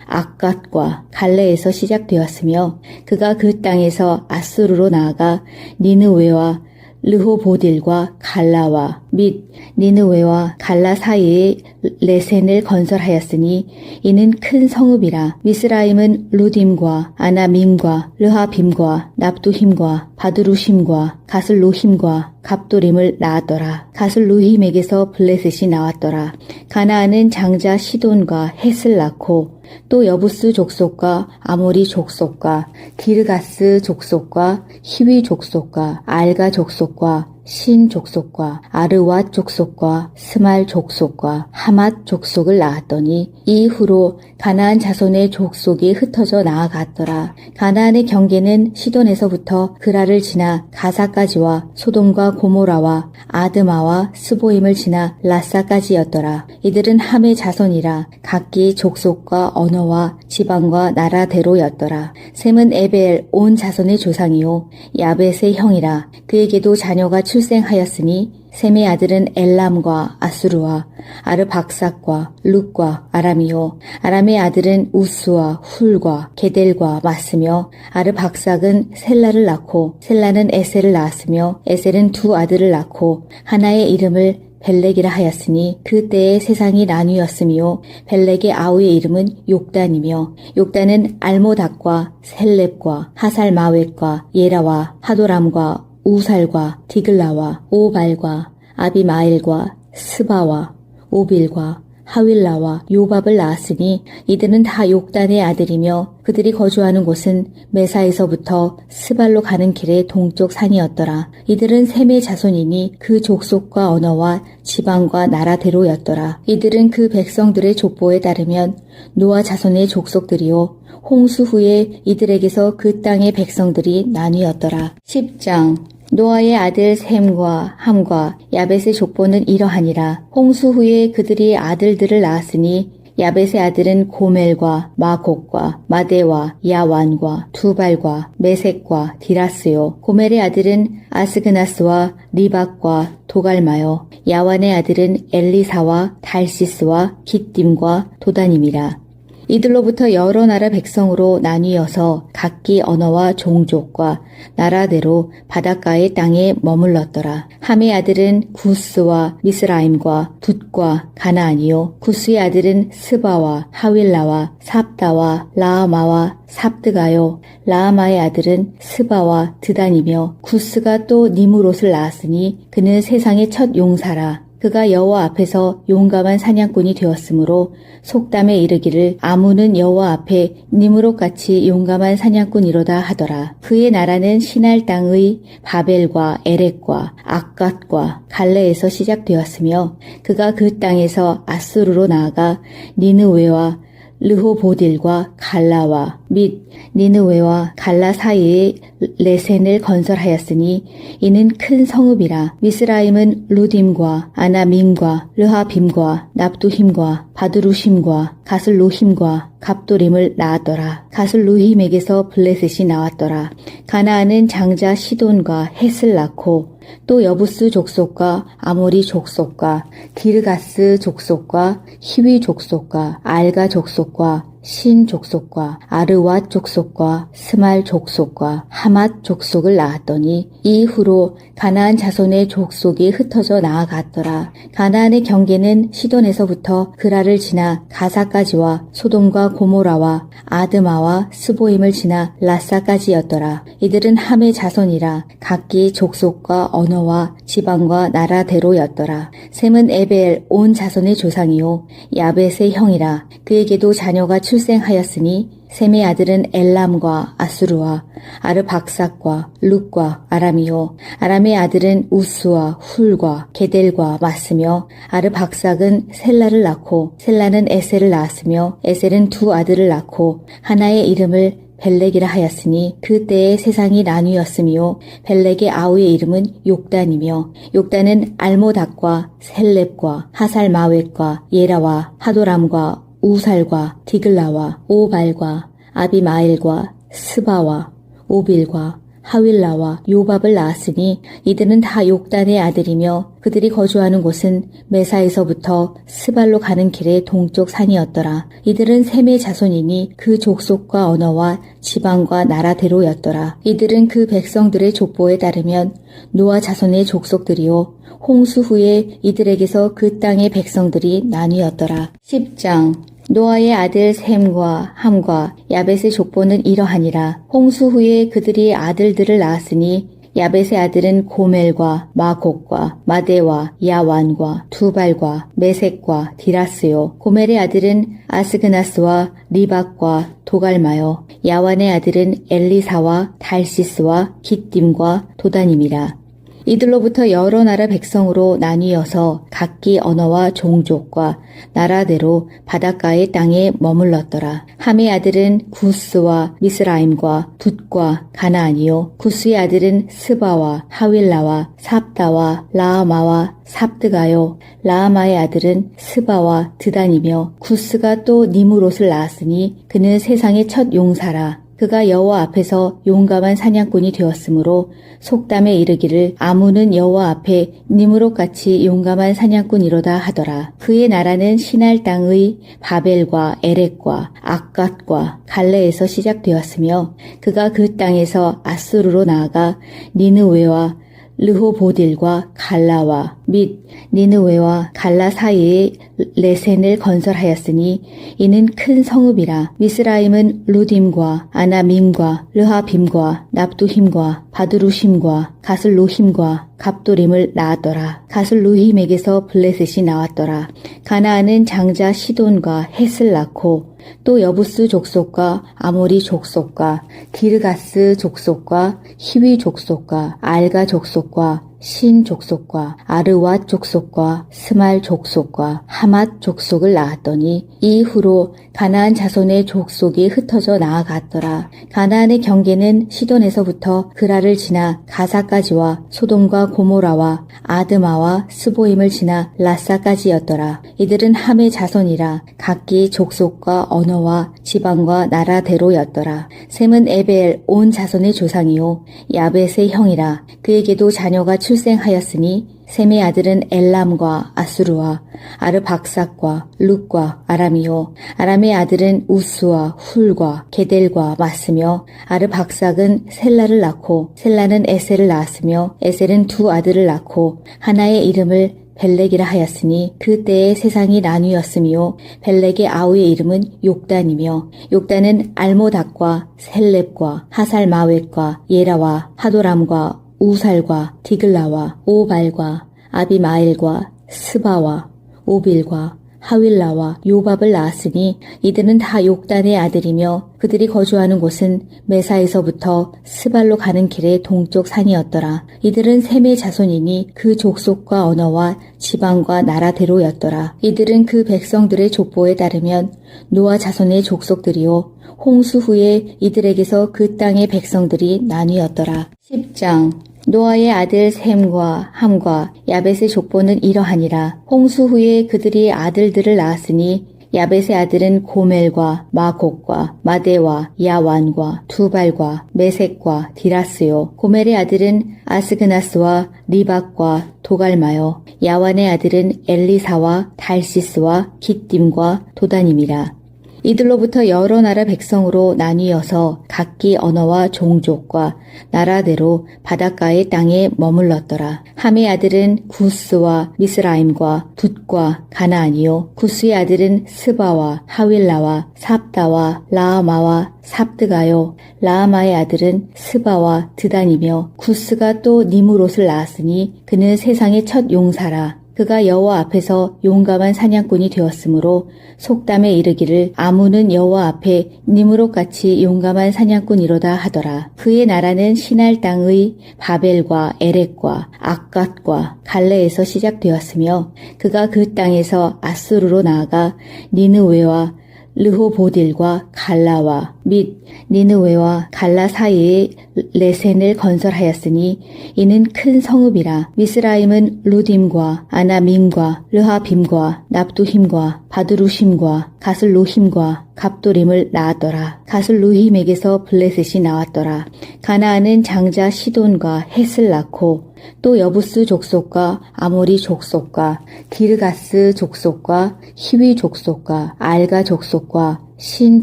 악갓과 갈레에서 시작되었으며 그가 그 땅에서 아수르로 나아가 니느웨와 르호보딜과 갈라와 및 니느웨와 갈라 사이에 레센을 건설하였으니 이는 큰 성읍이라. 미스라임은 루딤과 아나밈과 르하빔과 납두힘과 바드루심과 가슬로힘과 갑돌임을 낳았더라. 가슬 루힘에게서 블레셋이 나왔더라. 가나안은 장자 시돈과 헷을 낳고 또 여부스 족속과 아모리 족속과 기르가스 족속과 히위 족속과 알가 족속과 신 족속과 아르왓 족속과 스말 족속과 하맛 족속을 낳았더니 이후로 가나안 자손의 족속이 흩어져 나아갔더라. 가나안의 경계는 시돈에서부터 그라를 지나 가사까지와 소돔과 고모라와 아드마와 스보임을 지나 라사까지였더라. 이들은 함의 자손이라 각기 족속과 언어와 지방과 나라대로였더라. 셈은 에벨 온 자손의 조상이요 야벳의 형이라. 그에게도 자녀가 출생하였으니 셈의 아들은 엘람과 아수르와 아르박삭과 룻과 아람이요 아람의 아들은 우스와 훌과 게델과 마스며 아르박삭은 셀라를 낳고 셀라는 에셀을 낳았으며 에셀은 두 아들을 낳고 하나의 이름을 벨렉이라 하였으니 그때의 세상이 나뉘었으며 벨렉의 아우의 이름은 욕단이며 욕단은 알모닥과 셀렙과 하살마웻과 예라와 하도람과 우살과 디글라와 오발과 아비마엘과 스바와 오빌과 하윌라와 요밥을 낳았으니 이들은 다 욕단의 아들이며 그들이 거주하는 곳은 메사에서부터 스발로 가는 길의 동쪽 산이었더라. 이들은 셈의 자손이니 그 족속과 언어와 지방과 나라대로였더라. 이들은 그 백성들의 족보에 따르면 노아 자손의 족속들이요 홍수 후에 이들에게서 그 땅의 백성들이 나뉘었더라. 10장 노아의 아들 셈과 함과 야벳의 족보는 이러하니라. 홍수 후에 그들이 아들들을 낳았으니 야벳의 아들은 고멜과 마곡과 마데와 야완과 두발과 메색과 디라스요. 고멜의 아들은 아스그나스와 리박과 도갈마요. 야완의 아들은 엘리사와 달시스와 깃딤과 도다님이라. 이들로부터 여러 나라 백성으로 나뉘어서 각기 언어와 종족과 나라대로 바닷가의 땅에 머물렀더라. 함의 아들은 구스와 미스라임과 붓과 가나안이요. 구스의 아들은 스바와 하윌라와 삽다와 라아마와 삽드가요. 라아마의 아들은 스바와 드단이며 구스가 또 니무롯을 낳았으니 그는 세상의 첫 용사라. 그가 여호와 앞에서 용감한 사냥꾼이 되었으므로 속담에 이르기를 아무는 여호와 앞에 니므롯같이 용감한 사냥꾼이로다 하더라. 그의 나라는 시날 땅의 바벨과 에렉과 악갓과 갈레에서 시작되었으며 그가 그 땅에서 아수르로 나아가 니느웨와 르호보딜과 갈라와 및 니느웨와 갈라 사이에 레센을 건설하였으니 이는 큰 성읍이라. 미스라임은 루딤과 아나밈과 르하빔과 납두힘과 바드루심과 가슬루힘과 갑돌임을 낳았더라. 가슬루힘에게서 블레셋이 나왔더라. 가나안은 장자 시돈과 헷을 낳고 또 여부스 족속과 아모리 족속과 기르가스 족속과 히위 족속과 알가 족속과 신 족속과 아르왓 족속과 스말 족속과 하맛 족속을 낳았더니 이후로 가나안 자손의 족속이 흩어져 나아갔더라. 가나안의 경계는 시돈에서부터 그라를 지나 가사까지와 소돔과 고모라와 아드마와 스보임을 지나 라사까지였더라. 이들은 함의 자손이라 각기 족속과 언어와 지방과 나라대로였더라. 셈은 에벨 온 자손의 조상이요 야벳의 형이라. 그에게도 자녀가 출생하였으니 셈의 아들은 엘람과 아수르와 아르박삭과 룻과 아람이요 아람의 아들은 우스와 훌과 게델과 마스며 아르박삭은 셀라를 낳고 셀라는 에셀을 낳았으며 에셀은 두 아들을 낳고 하나의 이름을 벨렉이라 하였으니 그때의 세상이 나뉘었으며 벨렉의 아우의 이름은 욕단이며 욕단은 알모닥과 셀렙과 하살마웻과 예라와 하도람과 우살과 디글라와 오발과 아비마엘과 스바와 오빌과 하윌라와 요밥을 낳았으니 이들은 다 욕단의 아들이며 그들이 거주하는 곳은 메사에서부터 스발로 가는 길의 동쪽 산이었더라. 이들은 셈의 자손이니 그 족속과 언어와 지방과 나라대로였더라. 이들은 그 백성들의 족보에 따르면 노아 자손의 족속들이요 홍수 후에 이들에게서 그 땅의 백성들이 나뉘었더라. 10장 노아의 아들 셈과 함과 야벳의 족보는 이러하니라. 홍수 후에 그들이 아들들을 낳았으니 야벳의 아들은 고멜과 마곡과 마대와 야완과 두발과 메색과 디라스요. 고멜의 아들은 아스그나스와 리박과 도갈마요. 야완의 아들은 엘리사와 달시스와 깃딤과 도다님이라. 이들로부터 여러 나라 백성으로 나뉘어서 각기 언어와 종족과 나라대로 바닷가의 땅에 머물렀더라. 함의 아들은 구스와 미스라임과 붓과 가나안이요. 구스의 아들은 스바와 하윌라와 삽다와 라아마와 삽드가요. 라아마의 아들은 스바와 드단이며 구스가 또 니무롯을 낳았으니 그는 세상의 첫 용사라. 그가 여호와 앞에서 용감한 사냥꾼이 되었으므로 속담에 이르기를 아문은 여호와 앞에 니므롯같이 용감한 사냥꾼이로다 하더라. 그의 나라는 시날 땅의 바벨과 에렉과 악갓과 갈레에서 시작되었으며 그가 그 땅에서 아수르로 나아가 니느웨와 르호보딜과 갈라와 및 니느웨와 갈라 사이에 레센을 건설하였으니 이는 큰 성읍이라. 미스라임은 루딤과 아나밈과 르하빔과 납두힘과 바드루심과 가슬루힘과 갑도림을 낳았더라. 가슬루힘에게서 블레셋이 나왔더라. 가나안은 장자 시돈과 헷을 낳고 또 여부스 족속과 아모리 족속과 기르가스 족속과 히위 족속과 알가 족속과 신 족속과 아르왓 족속과 스말 족속과 하맛 족속을 낳았더니 이후로 가나안 자손의 족속이 흩어져 나아갔더라. 가나안의 경계는 시돈에서부터 그라를 지나 가사까지와 소돔과 고모라와 아드마와 스보임을 지나 라사까지였더라. 이들은 함의 자손이라 각기 족속과 언어와 지방과 나라대로였더라. 셈은 에벨 온 자손의 조상이요 야벳의 형이라. 그에게도 자녀가 출생하였으니 셈의 아들은 엘람과 아수르와 아르박삭과 룻과 아람이요. 아람의 아들은 우스와 훌과 게델과 마스며 아르박삭은 셀라를 낳고 셀라는 에셀을 낳았으며 에셀은 두 아들을 낳고 하나의 이름을 벨렉이라 하였으니 그때의 세상이 나뉘었으며 벨렉의 아우의 이름은 욕단이며 욕단은 알모닥과 셀렙과 하살마웻과 예라와 하도람과 우살과 디글라와 오발과 아비마엘과 스바와 오빌과 하윌라와 요밥을 낳았으니 이들은 다 욕단의 아들이며 그들이 거주하는 곳은 메사에서부터 스발로 가는 길의 동쪽 산이었더라. 이들은 셈의 자손이니 그 족속과 언어와 지방과 나라대로였더라. 이들은 그 백성들의 족보에 따르면 노아 자손의 족속들이요 홍수 후에 이들에게서 그 땅의 백성들이 나뉘었더라. 10장 노아의 아들 셈과 함과 야벳의 족보는 이러하니라. 홍수 후에 그들이 아들들을 낳았으니 야벳의 아들은 고멜과 마곡과 마대와 야완과 두발과 메색과 디라스요. 고멜의 아들은 아스그나스와 리박과 도갈마요. 야완의 아들은 엘리사와 달시스와 깃딤과 도다님이라. 이들로부터 여러 나라 백성으로 나뉘어서 각기 언어와 종족과 나라대로 바닷가의 땅에 머물렀더라. 함의 아들은 구스와 미스라임과 붓과 가나안이요. 구스의 아들은 스바와 하윌라와 삽다와 라아마와 삽드가요. 라아마의 아들은 스바와 드단이며 구스가 또 니무롯을 낳았으니 그는 세상의 첫 용사라. 그가 여호와 앞에서 용감한 사냥꾼이 되었으므로 속담에 이르기를 아문은 여호와 앞에 니므롯같이 용감한 사냥꾼이로다 하더라. 그의 나라는 시날 땅의 바벨과 에렉과 악갓과 갈레에서 시작되었으며 그가 그 땅에서 아수르로 나아가 니느웨와 르호보딜과 갈라와 및 니느웨와 갈라 사이에 레센을 건설하였으니 이는 큰 성읍이라. 미스라임은 루딤과 아나밈과 르하빔과 납두힘과 바드루심과 가슬루힘과 갑도림을 낳았더라. 가슬루힘에게서 블레셋이 나왔더라. 가나안은 장자 시돈과 헷을 낳고 또 여부스 족속과 아모리 족속과 기르가스 족속과 히위 족속과 알가 족속과 신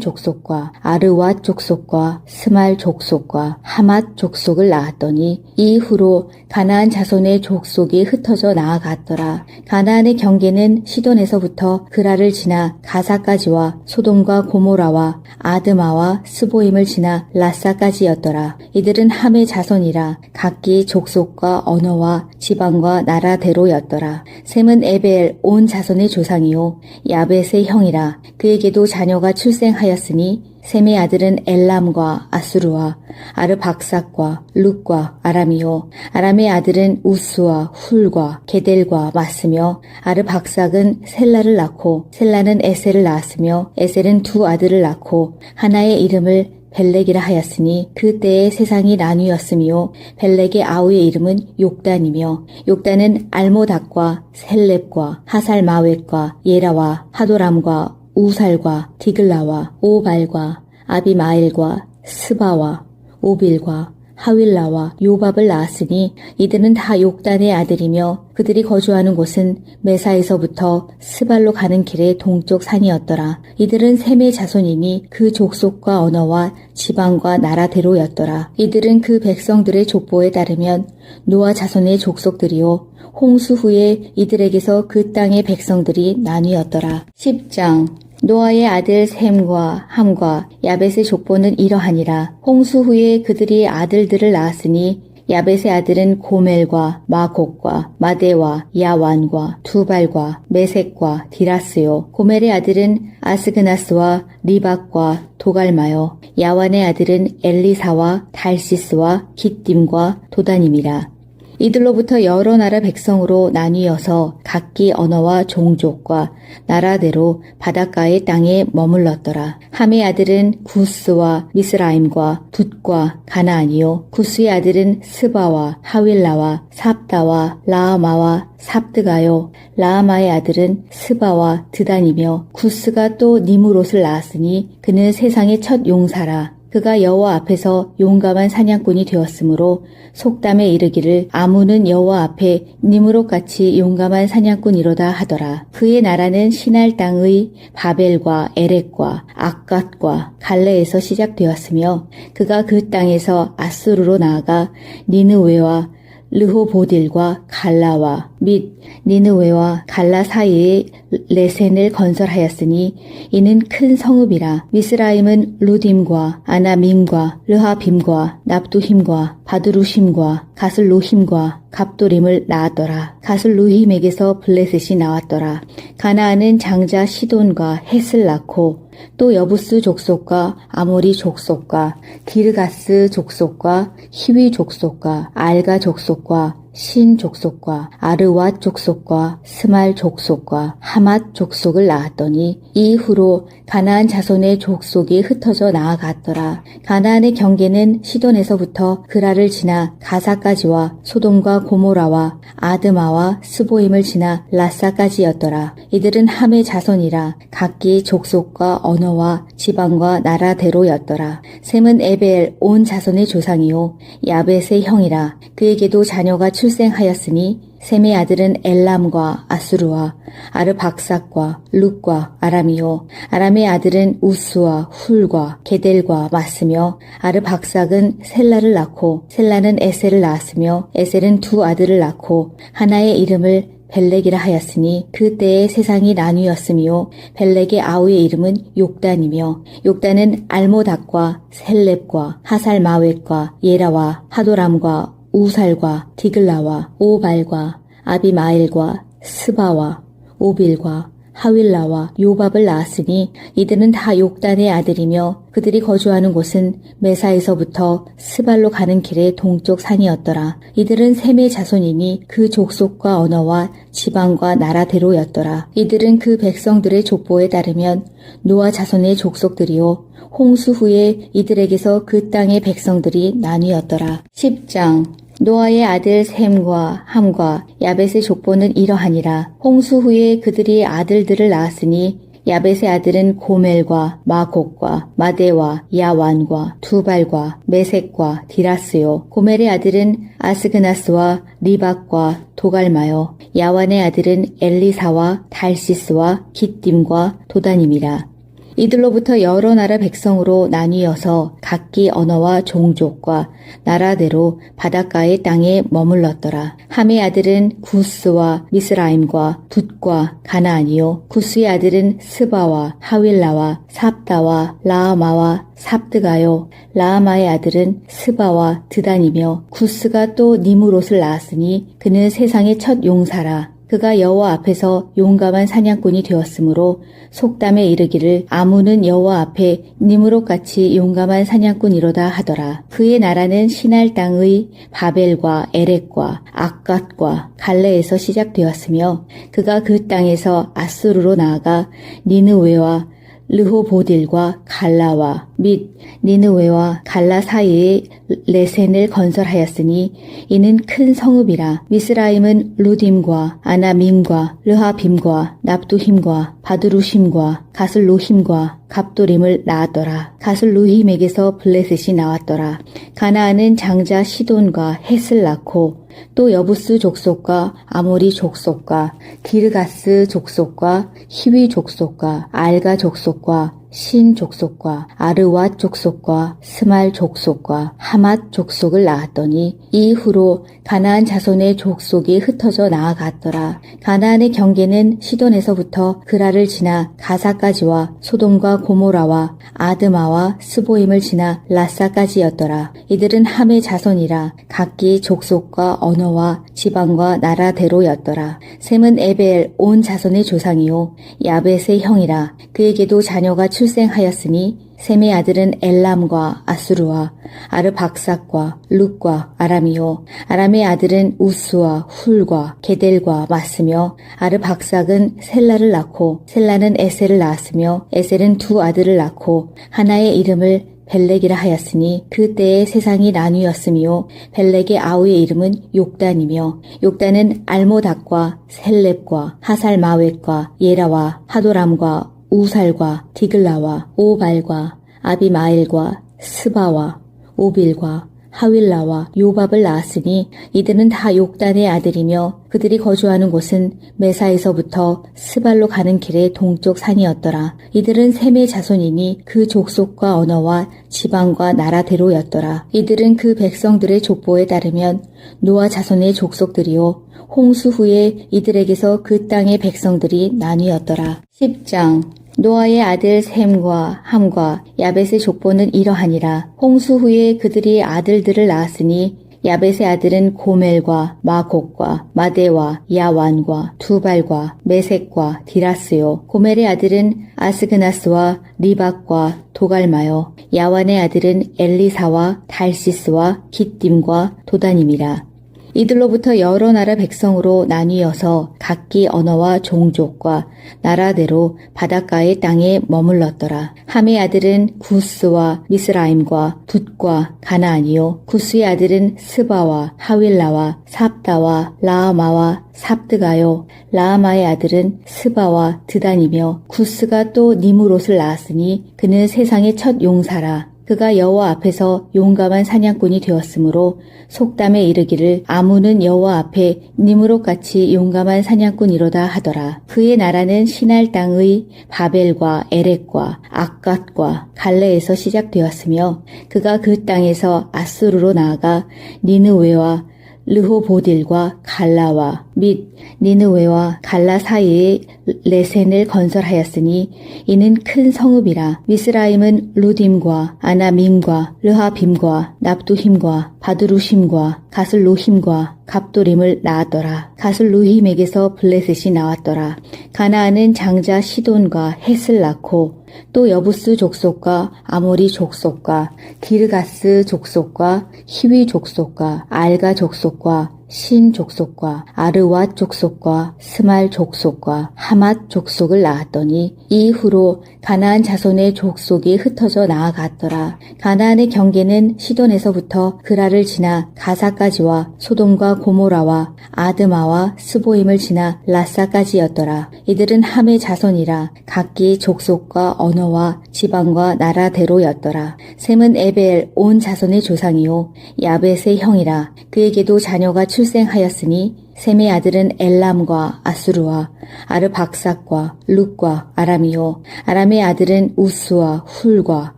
족속과 아르왓 족속과 스말 족속과 하맛 족속을 낳았더니 이후로 가나안 자손의 족속이 흩어져 나아갔더라. 가나안의 경계는 시돈에서부터 그라를 지나 가사까지와 소돔과 고모라와 아드마와 스보임을 지나 라사까지였더라. 이들은 함의 자손이라 각기 족속과 언어와 지방과 나라대로였더라. 셈은 에벨 온 자손의 조상이요 야벳의 형이라. 그에게도 자녀가 출생하였으니 셈의 아들은 엘람과 아수르와 아르박삭과 룻과 아람이요 아람의 아들은 우스와 훌과 게델과 마스며 아르박삭은 셀라를 낳고 셀라는 에셀을 낳았으며 에셀은 두 아들을 낳고 하나의 이름을 벨렉이라 하였으니 그때의 세상이 나뉘었으며 벨렉의 아우의 이름은 욕단이며 욕단은 알모닥과 셀렙과 하살마웻과 예라와 하도람과 우살과 디글라와 오발과 아비마엘과 스바와 오빌과 하윌라와 요밥을 낳았으니 이들은 다 욕단의 아들이며 그들이 거주하는 곳은 메사에서부터 스발로 가는 길의 동쪽 산이었더라. 이들은 셈의 자손이니 그 족속과 언어와 지방과 나라대로였더라. 이들은 그 백성들의 족보에 따르면 노아 자손의 족속들이요 홍수 후에 이들에게서 그 땅의 백성들이 나뉘었더라. 10장 노아의 아들 셈과 함과 야벳의 족보는 이러하니라. 홍수 후에 그들이 아들들을 낳았으니 야벳의 아들은 고멜과 마곡과 마대와 야완과 두발과 메색과 디라스요. 고멜의 아들은 아스그나스와 리박과 도갈마요. 야완의 아들은 엘리사와 달시스와 깃딤과 도다님이라. 이들로부터 여러 나라 백성으로 나뉘어서 각기 언어와 종족과 나라대로 바닷가의 땅에 머물렀더라. 함의 아들은 구스와 미스라임과 붓과 가나안이요. 구스의 아들은 스바와 하윌라와 삽다와 라아마와 삽드가요. 라아마의 아들은 스바와 드단이며 구스가 또 니무롯을 낳았으니 그는 세상의 첫 용사라. 그가 여호와 앞에서 용감한 사냥꾼이 되었으므로 속담에 이르기를 아무는 여호와 앞에 니므롯같이 용감한 사냥꾼이로다 하더라. 그의 나라는 시날 땅의 바벨과 에렉과 악갓과 갈레에서 시작되었으며 그가 그 땅에서 아수르로 나아가 니느웨와 르호보딜과 갈라와 및 니느웨와 갈라 사이에 레센을 건설하였으니 이는 큰 성읍이라. 미스라임은 루딤과 아나밈과 르하빔과 납두힘과 바드루심과 가슬루힘과 갑도림을 낳았더라. 가슬루힘에게서 블레셋이 나왔더라. 가나안은 장자 시돈과 헷을 낳고 또 여부스 족속과 아모리 족속과 기르가스 족속과 히위 족속과 알가 족속과 신 족속과 아르왓 족속과 스말 족속과 하맛 족속을 낳았더니 이후로 가나안 자손의 족속이 흩어져 나아갔더라. 가나안의 경계는 시돈에서부터 그라를 지나 가사까지와 소돔과 고모라와 아드마와 스보임을 지나 라사까지였더라. 이들은 함의 자손이라 각기 족속과 언어와 지방과 나라대로였더라. 셈은 에벨 온 자손의 조상이요 야벳의 형이라. 그에게도 자녀가 출생하였으니 셈의 아들은 엘람과 아수르와 아르박삭과 룻과 아람이요 아람의 아들은 우스와 훌과 게델과 마스며 아르박삭은 셀라를 낳고 셀라는 에셀을 낳았으며 에셀은 두 아들을 낳고 하나의 이름을 벨렉이라 하였으니 그때의 세상이 나뉘었으며 벨렉의 아우의 이름은 욕단이며 욕단은 알모닥과 셀렙과 하살마웻과 예라와 하도람과 우살과 디글라와 오발과 아비마엘과 스바와 오빌과 하윌라와 요밥을 낳았으니 이들은 다 욕단의 아들이며 그들이 거주하는 곳은 메사에서부터 스발로 가는 길의 동쪽 산이었더라. 이들은 셈의 자손이니 그 족속과 언어와 지방과 나라대로였더라. 이들은 그 백성들의 족보에 따르면 노아 자손의 족속들이요 홍수 후에 이들에게서 그 땅의 백성들이 나뉘었더라. 10장 노아의 아들 셈과 함과 야벳의 족보는 이러하니라. 홍수 후에 그들이 아들들을 낳았으니 야벳의 아들은 고멜과 마곡과 마대와 야완과 두발과 메색과 디라스요. 고멜의 아들은 아스그나스와 리박과 도갈마요. 야완의 아들은 엘리사와 달시스와 깃딤과 도다님이라. 이들로부터 여러 나라 백성으로 나뉘어서 각기 언어와 종족과 나라대로 바닷가의 땅에 머물렀더라. 함의 아들은 구스와 미스라임과 붓과 가나안이요. 구스의 아들은 스바와 하윌라와 삽다와 라아마와 삽드가요. 라아마의 아들은 스바와 드단이며 구스가 또 니무롯을 낳았으니 그는 세상의 첫 용사라. 그가 여호와 앞에서 용감한 사냥꾼이 되었으므로 속담에 이르기를 아문은 여호와 앞에 니무롯같이 용감한 사냥꾼이로다 하더라. 그의 나라는 시날 땅의 바벨과 에렉과 악갓과 갈레에서 시작되었으며 그가 그 땅에서 아수르로 나아가 니느웨와 르호보딜과 갈라와 및 니느웨와 갈라 사이에 레센을 건설하였으니 이는 큰 성읍이라. 미스라임은 루딤과 아나밈과 르하빔과 납두힘과 바드루심과 가슬루힘과 갑도림을 낳았더라. 가슬루힘에게서 블레셋이 나왔더라. 가나안은 장자 시돈과 헷을 낳고 또 여부스 족속과 아모리 족속과 기르가스 족속과 히위 족속과 알가 족속과 신 족속과 아르왓 족속과 스말 족속과 하맛 족속을 낳았더니 이후로 가나안 자손의 족속이 흩어져 나아갔더라. 가나안의 경계는 시돈에서부터 그라를 지나 가사까지와 소돔과 고모라와 아드마와 스보임을 지나 라사까지였더라. 이들은 함의 자손이라 각기 족속과 언어와 지방과 나라대로였더라. 셈은 에벨 온 자손의 조상이요 야벳의 형이라. 그에게도 자녀가 출생하였으니 셈의 아들은 엘람과 아수르와 아르박삭과 룻과 아람이요 아람의 아들은 우스와 훌과 게델과 마스며 아르박삭은 셀라를 낳고 셀라는 에셀을 낳았으며 에셀은 두 아들을 낳고 하나의 이름을 벨렉이라 하였으니 그때에 세상이 나뉘었으며 벨렉의 아우의 이름은 욕단이며 욕단은 알모닥과 셀렙과 하살마웻과 예라와 하도람과 우살과 디글라와 오발과 아비마엘과 스바와 오빌과 하윌라와 요밥을 낳았으니 이들은 다 욕단의 아들이며 그들이 거주하는 곳은 메사에서부터 스발로 가는 길의 동쪽 산이었더라. 이들은 셈의 자손이니 그 족속과 언어와 지방과 나라대로였더라. 이들은 그 백성들의 족보에 따르면 노아 자손의 족속들이요 홍수 후에 이들에게서 그 땅의 백성들이 나뉘었더라. 10장 노아의 아들 셈과 함과 야벳의 족보는 이러하니라. 홍수 후에 그들이 아들들을 낳았으니 야벳의 아들은 고멜과 마곡과 마데와 야완과 두발과 메색과 디라스요. 고멜의 아들은 아스그나스와 리박과 도갈마요. 야완의 아들은 엘리사와 달시스와 깃딤과 도다님이라. 이들로부터 여러 나라 백성으로 나뉘어서 각기 언어와 종족과 나라대로 바닷가의 땅에 머물렀더라. 함의 아들은 구스와 미스라임과 붓과 가나안이요. 구스의 아들은 스바와 하윌라와 삽다와 라아마와 삽드가요. 라아마의 아들은 스바와 드단이며 구스가 또 니무롯을 낳았으니 그는 세상의 첫 용사라. 그가 여호와 앞에서 용감한 사냥꾼이 되었으므로 속담에 이르기를 아문은 여호와 앞에 니무롯같이 용감한 사냥꾼이로다 하더라. 그의 나라는 시날 땅의 바벨과 에렉과 악갓과 갈레에서 시작되었으며 그가 그 땅에서 아수르로 나아가 니느웨와 르호보딜과 갈라와 및 니느웨와 갈라 사이에 레센을 건설하였으니 이는 큰 성읍이라. 미스라임은 루딤과 아나밈과 르하빔과 납두힘과 바드루심과 가슬루힘과 갑도림을 낳았더라. 가슬루힘에게서 블레셋이 나왔더라. 가나안은 장자 시돈과 헷을 낳고 또 여부스 족속과 아모리 족속과 기르가스 족속과 히위 족속과 알가 족속과 신 족속과 아르왓 족속과 스말 족속과 하맛 족속을 낳았더니 이후로 가나안 자손의 족속이 흩어져 나아갔더라. 가나안의 경계는 시돈에서부터 그라를 지나 가사까지와 소돔과 고모라와 아드마와 스보임을 지나 라사까지였더라. 이들은 함의 자손이라 각기 족속과 언어와 지방과 나라대로였더라. 셈은 에벨 온 자손의 조상이요 야벳의 형이라. 그에게도 자녀가 출생하였으니 셈의 아들은 엘람과 아수르와 아르박삭과 룻과 아람이요. 아람의 아들은 우스와 훌과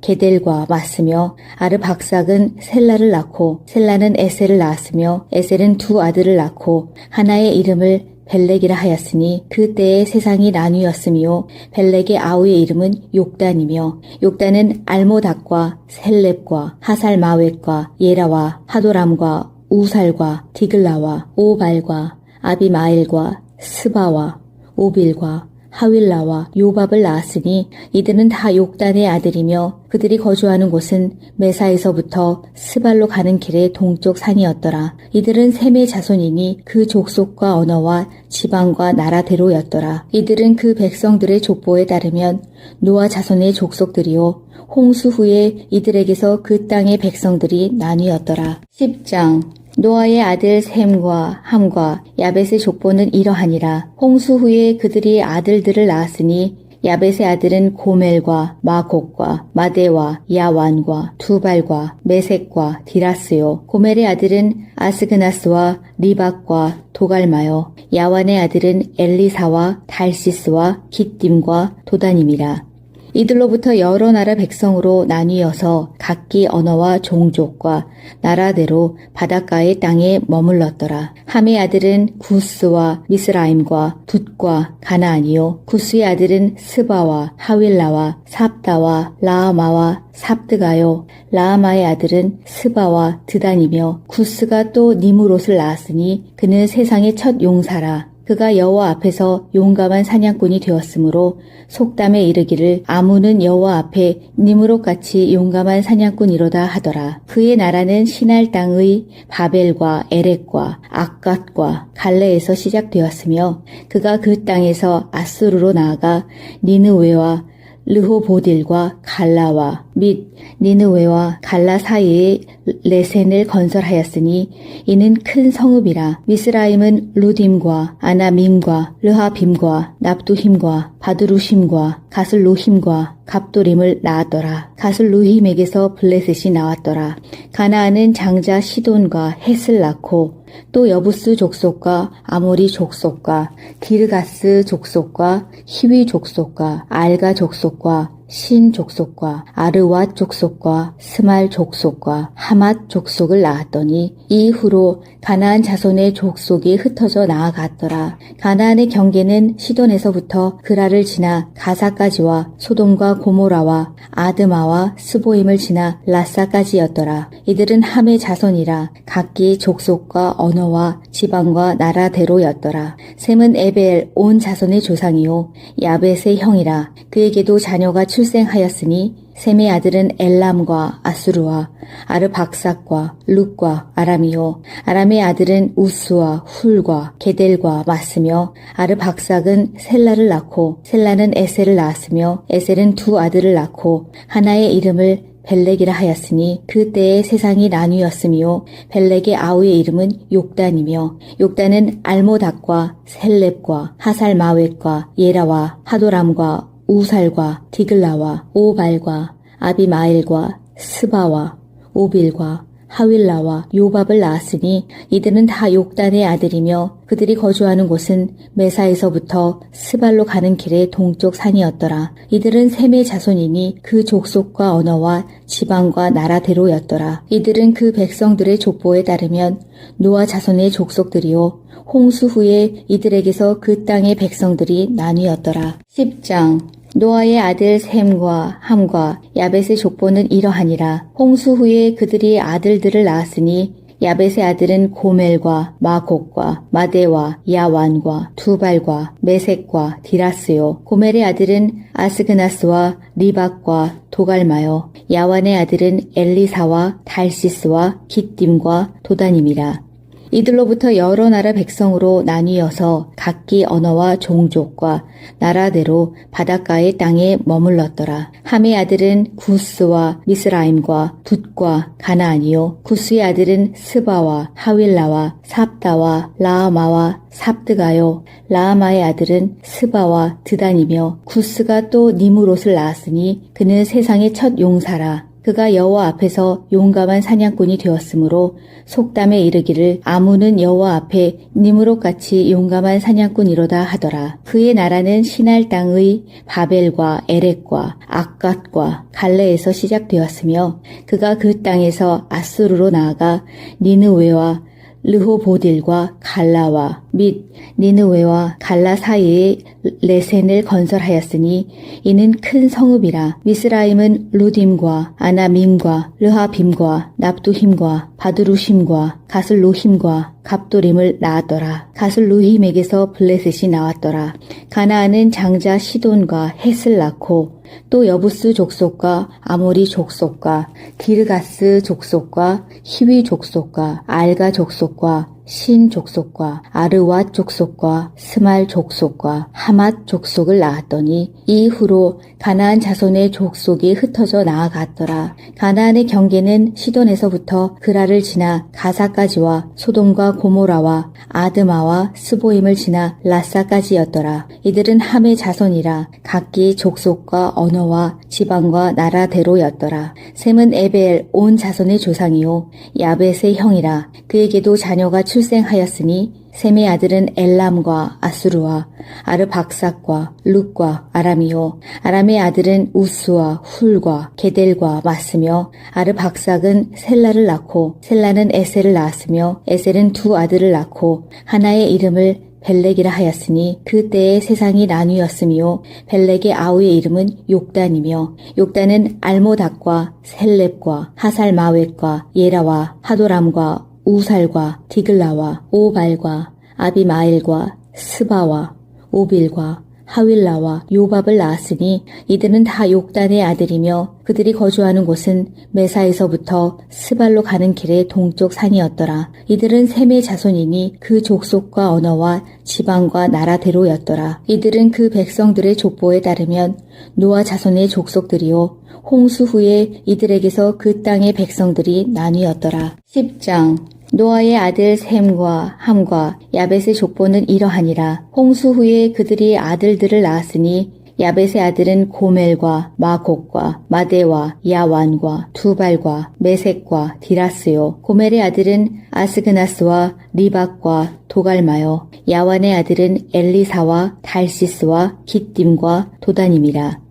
게델과 마스며 아르박삭은 셀라를 낳고 셀라는 에셀을 낳았으며 에셀은 두 아들을 낳고 하나의 이름을 벨렉이라 하였으니 그때의 세상이 나뉘었으며 벨렉의 아우의 이름은 욕단이며 욕단은 알모닥과 셀렙과 하살마웻과 예라와 하도람과 우살과 디글라와 오발과 아비마엘과 스바와 오빌과 하윌라와 요밥을 낳았으니 이들은 다 욕단의 아들이며 그들이 거주하는 곳은 메사에서부터 스발로 가는 길의 동쪽 산이었더라. 이들은 셈의 자손이니 그 족속과 언어와 지방과 나라대로였더라. 이들은 그 백성들의 족보에 따르면 노아 자손의 족속들이요 홍수 후에 이들에게서 그 땅의 백성들이 나뉘었더라. 10장 노아의 아들 셈과 함과 야벳의 족보는 이러하니라. 홍수 후에 그들이 아들들을 낳았으니 야벳의 아들은 고멜과 마곡과 마데와 야완과 두발과 메색과 디라스요. 고멜의 아들은 아스그나스와 리박과 도갈마요. 야완의 아들은 엘리사와 달시스와 깃딤과 도다님이라. 이들로부터 여러 나라 백성으로 나뉘어서 각기 언어와 종족과 나라대로 바닷가의 땅에 머물렀더라. 함의 아들은 구스와 미스라임과 붓과 가나안이요. 구스의 아들은 스바와 하윌라와 삽다와 라아마와 삽드가요. 라아마의 아들은 스바와 드단이며 구스가 또 니무롯을 낳았으니 그는 세상의 첫 용사라. 그가 여호와 앞에서 용감한 사냥꾼이 되었으므로 속담에 이르기를 아무는 여호와 앞에 니무롯같이 용감한 사냥꾼이로다 하더라. 그의 나라는 시날 땅의 바벨과 에렉과 악갓과 갈레에서 시작되었으며 그가 그 땅에서 아수르로 나아가 니느웨와 르호보딜과 갈라와 및 니느웨와 갈라 사이에 레센을 건설하였으니 이는 큰 성읍이라. 미스라임은 루딤과 아나밈과 르하빔과 납두힘과 바드루심과 가슬루힘과 갑도림을 낳았더라. 가슬루힘에게서 블레셋이 나왔더라. 가나안은 장자 시돈과 헷을 낳고 또 여부스 족속과 아모리 족속과 기르가스 족속과 히위 족속과 알가 족속과 신 족속과 아르왓 족속과 스말 족속과 하맛 족속을 낳았더니 이후로 가나안 자손의 족속이 흩어져 나아갔더라. 가나안의 경계는 시돈에서부터 그라를 지나 가사까지와 소돔과 고모라와 아드마와 스보임을 지나 라사까지였더라. 이들은 함의 자손이라 각기 족속과 언어와 지방과 나라대로였더라. 셈은 에벨 온 자손의 조상이요 야벳의 형이라. 그에게도 자녀가 출생하였으니 셈의 아들은 엘람과 아수르와 아르박삭과 룻과 아람이요. 아람의 아들은 우스와 훌과 게델과 마스며 아르박삭은 셀라를 낳고 셀라는 에셀을 낳았으며 에셀은 두 아들을 낳고 하나의 이름을 벨렉이라 하였으니 그때의 세상이 나뉘었으며 벨렉의 아우의 이름은 욕단이며 욕단은 알모닥과 셀렙과 하살마웻과 예라와 하도람과 우살과 디글라와 오발과 아비마엘과 스바와 오빌과 하윌라와 요밥을 낳았으니 이들은 다 욕단의 아들이며 그들이 거주하는 곳은 메사에서부터 스발로 가는 길의 동쪽 산이었더라. 이들은 셈의 자손이니 그 족속과 언어와 지방과 나라대로였더라. 이들은 그 백성들의 족보에 따르면 노아 자손의 족속들이요 홍수 후에 이들에게서 그 땅의 백성들이 나뉘었더라. 10장 노아의 아들 셈과 함과 야벳의 족보는 이러하니라. 홍수 후에 그들이 아들들을 낳았으니 야벳의 아들은 고멜과 마곡과 마데와 야완과 두발과 메색과 디라스요. 고멜의 아들은 아스그나스와 리박과 도갈마요. 야완의 아들은 엘리사와 달시스와 깃딤과 도다님이라. 이들로부터 여러 나라 백성으로 나뉘어서 각기 언어와 종족과 나라대로 바닷가의 땅에 머물렀더라. 함의 아들은 구스와 미스라임과 붓과 가나안이요. 구스의 아들은 스바와 하윌라와 삽다와 라아마와 삽드가요. 라아마의 아들은 스바와 드단이며 구스가 또 니무롯을 낳았으니 그는 세상의 첫 용사라. 그가 여호와 앞에서 용감한 사냥꾼이 되었으므로 속담에 이르기를 아무는 여호와 앞에 니므롯같이 용감한 사냥꾼이로다 하더라. 그의 나라는 시날 땅의 바벨과 에렉과 악갓과 갈레에서 시작되었으며 그가 그 땅에서 아수르로 나아가 니느웨와 르호보딜과 갈라와 및 니느웨와 갈라 사이에 레센을 건설하였으니 이는 큰 성읍이라. 미스라임은 루딤과 아나밈과 르하빔과 납두힘과 바드루심과 가슬로힘과 갑도림을 낳았더라. 가슬루힘에게서 블레셋이 나왔더라. 가나안은 장자 시돈과 헷을 낳고 또 여부스 족속과 아모리 족속과 기르가스 족속과 히위 족속과 알가 족속과 신 족속과 아르왓 족속과 스말 족속과 하맛 족속을 낳았더니 이후로 가나안 자손의 족속이 흩어져 나아갔더라. 가나안의 경계는 시돈에서부터 그라를 지나 가사까지와 소돔과 고모라와 아드마와 스보임을 지나 라사까지였더라. 이들은 함의 자손이라 각기 족속과 언어와 지방과 나라대로였더라. 셈은 에벨 온 자손의 조상이요 야벳의 형이라. 그에게도 자녀가 출생하였으니 셈의 아들은 엘람과 아수르와 아르박삭과 룻과 아람이요 아람의 아들은 우스와 훌과 게델과 마스며 아르박삭은 셀라를 낳고 셀라는 에셀을 낳았으며 에셀은 두 아들을 낳고 하나의 이름을 벨렉이라 하였으니 그때에 세상이 나뉘었으며 벨렉의 아우의 이름은 욕단이며 욕단은 알모닥과 셀렙과 하살마웻과 예라와 하도람과 우살과 디글라와 오발과 아비마엘과 스바와 오빌과 하윌라와 요밥을 낳았으니 이들은 다 욕단의 아들이며 그들이 거주하는 곳은 메사에서부터 스발로 가는 길의 동쪽 산이었더라. 이들은 셈의 자손이니 그 족속과 언어와 지방과 나라대로였더라. 이들은 그 백성들의 족보에 따르면 노아 자손의 족속들이요 홍수 후에 이들에게서 그 땅의 백성들이 나뉘었더라. 10장 노아의 아들 셈과 함과 야벳의 족보는 이러하니라. 홍수 후에 그들이 아들들을 낳았으니 야벳의 아들은 고멜과 마곡과 마데와 야완과 두발과 메색과 디라스요. 고멜의 아들은 아스그나스와 리박과 도갈마요. 야완의 아들은 엘리사와 달시스와 깃딤과 도다님이라.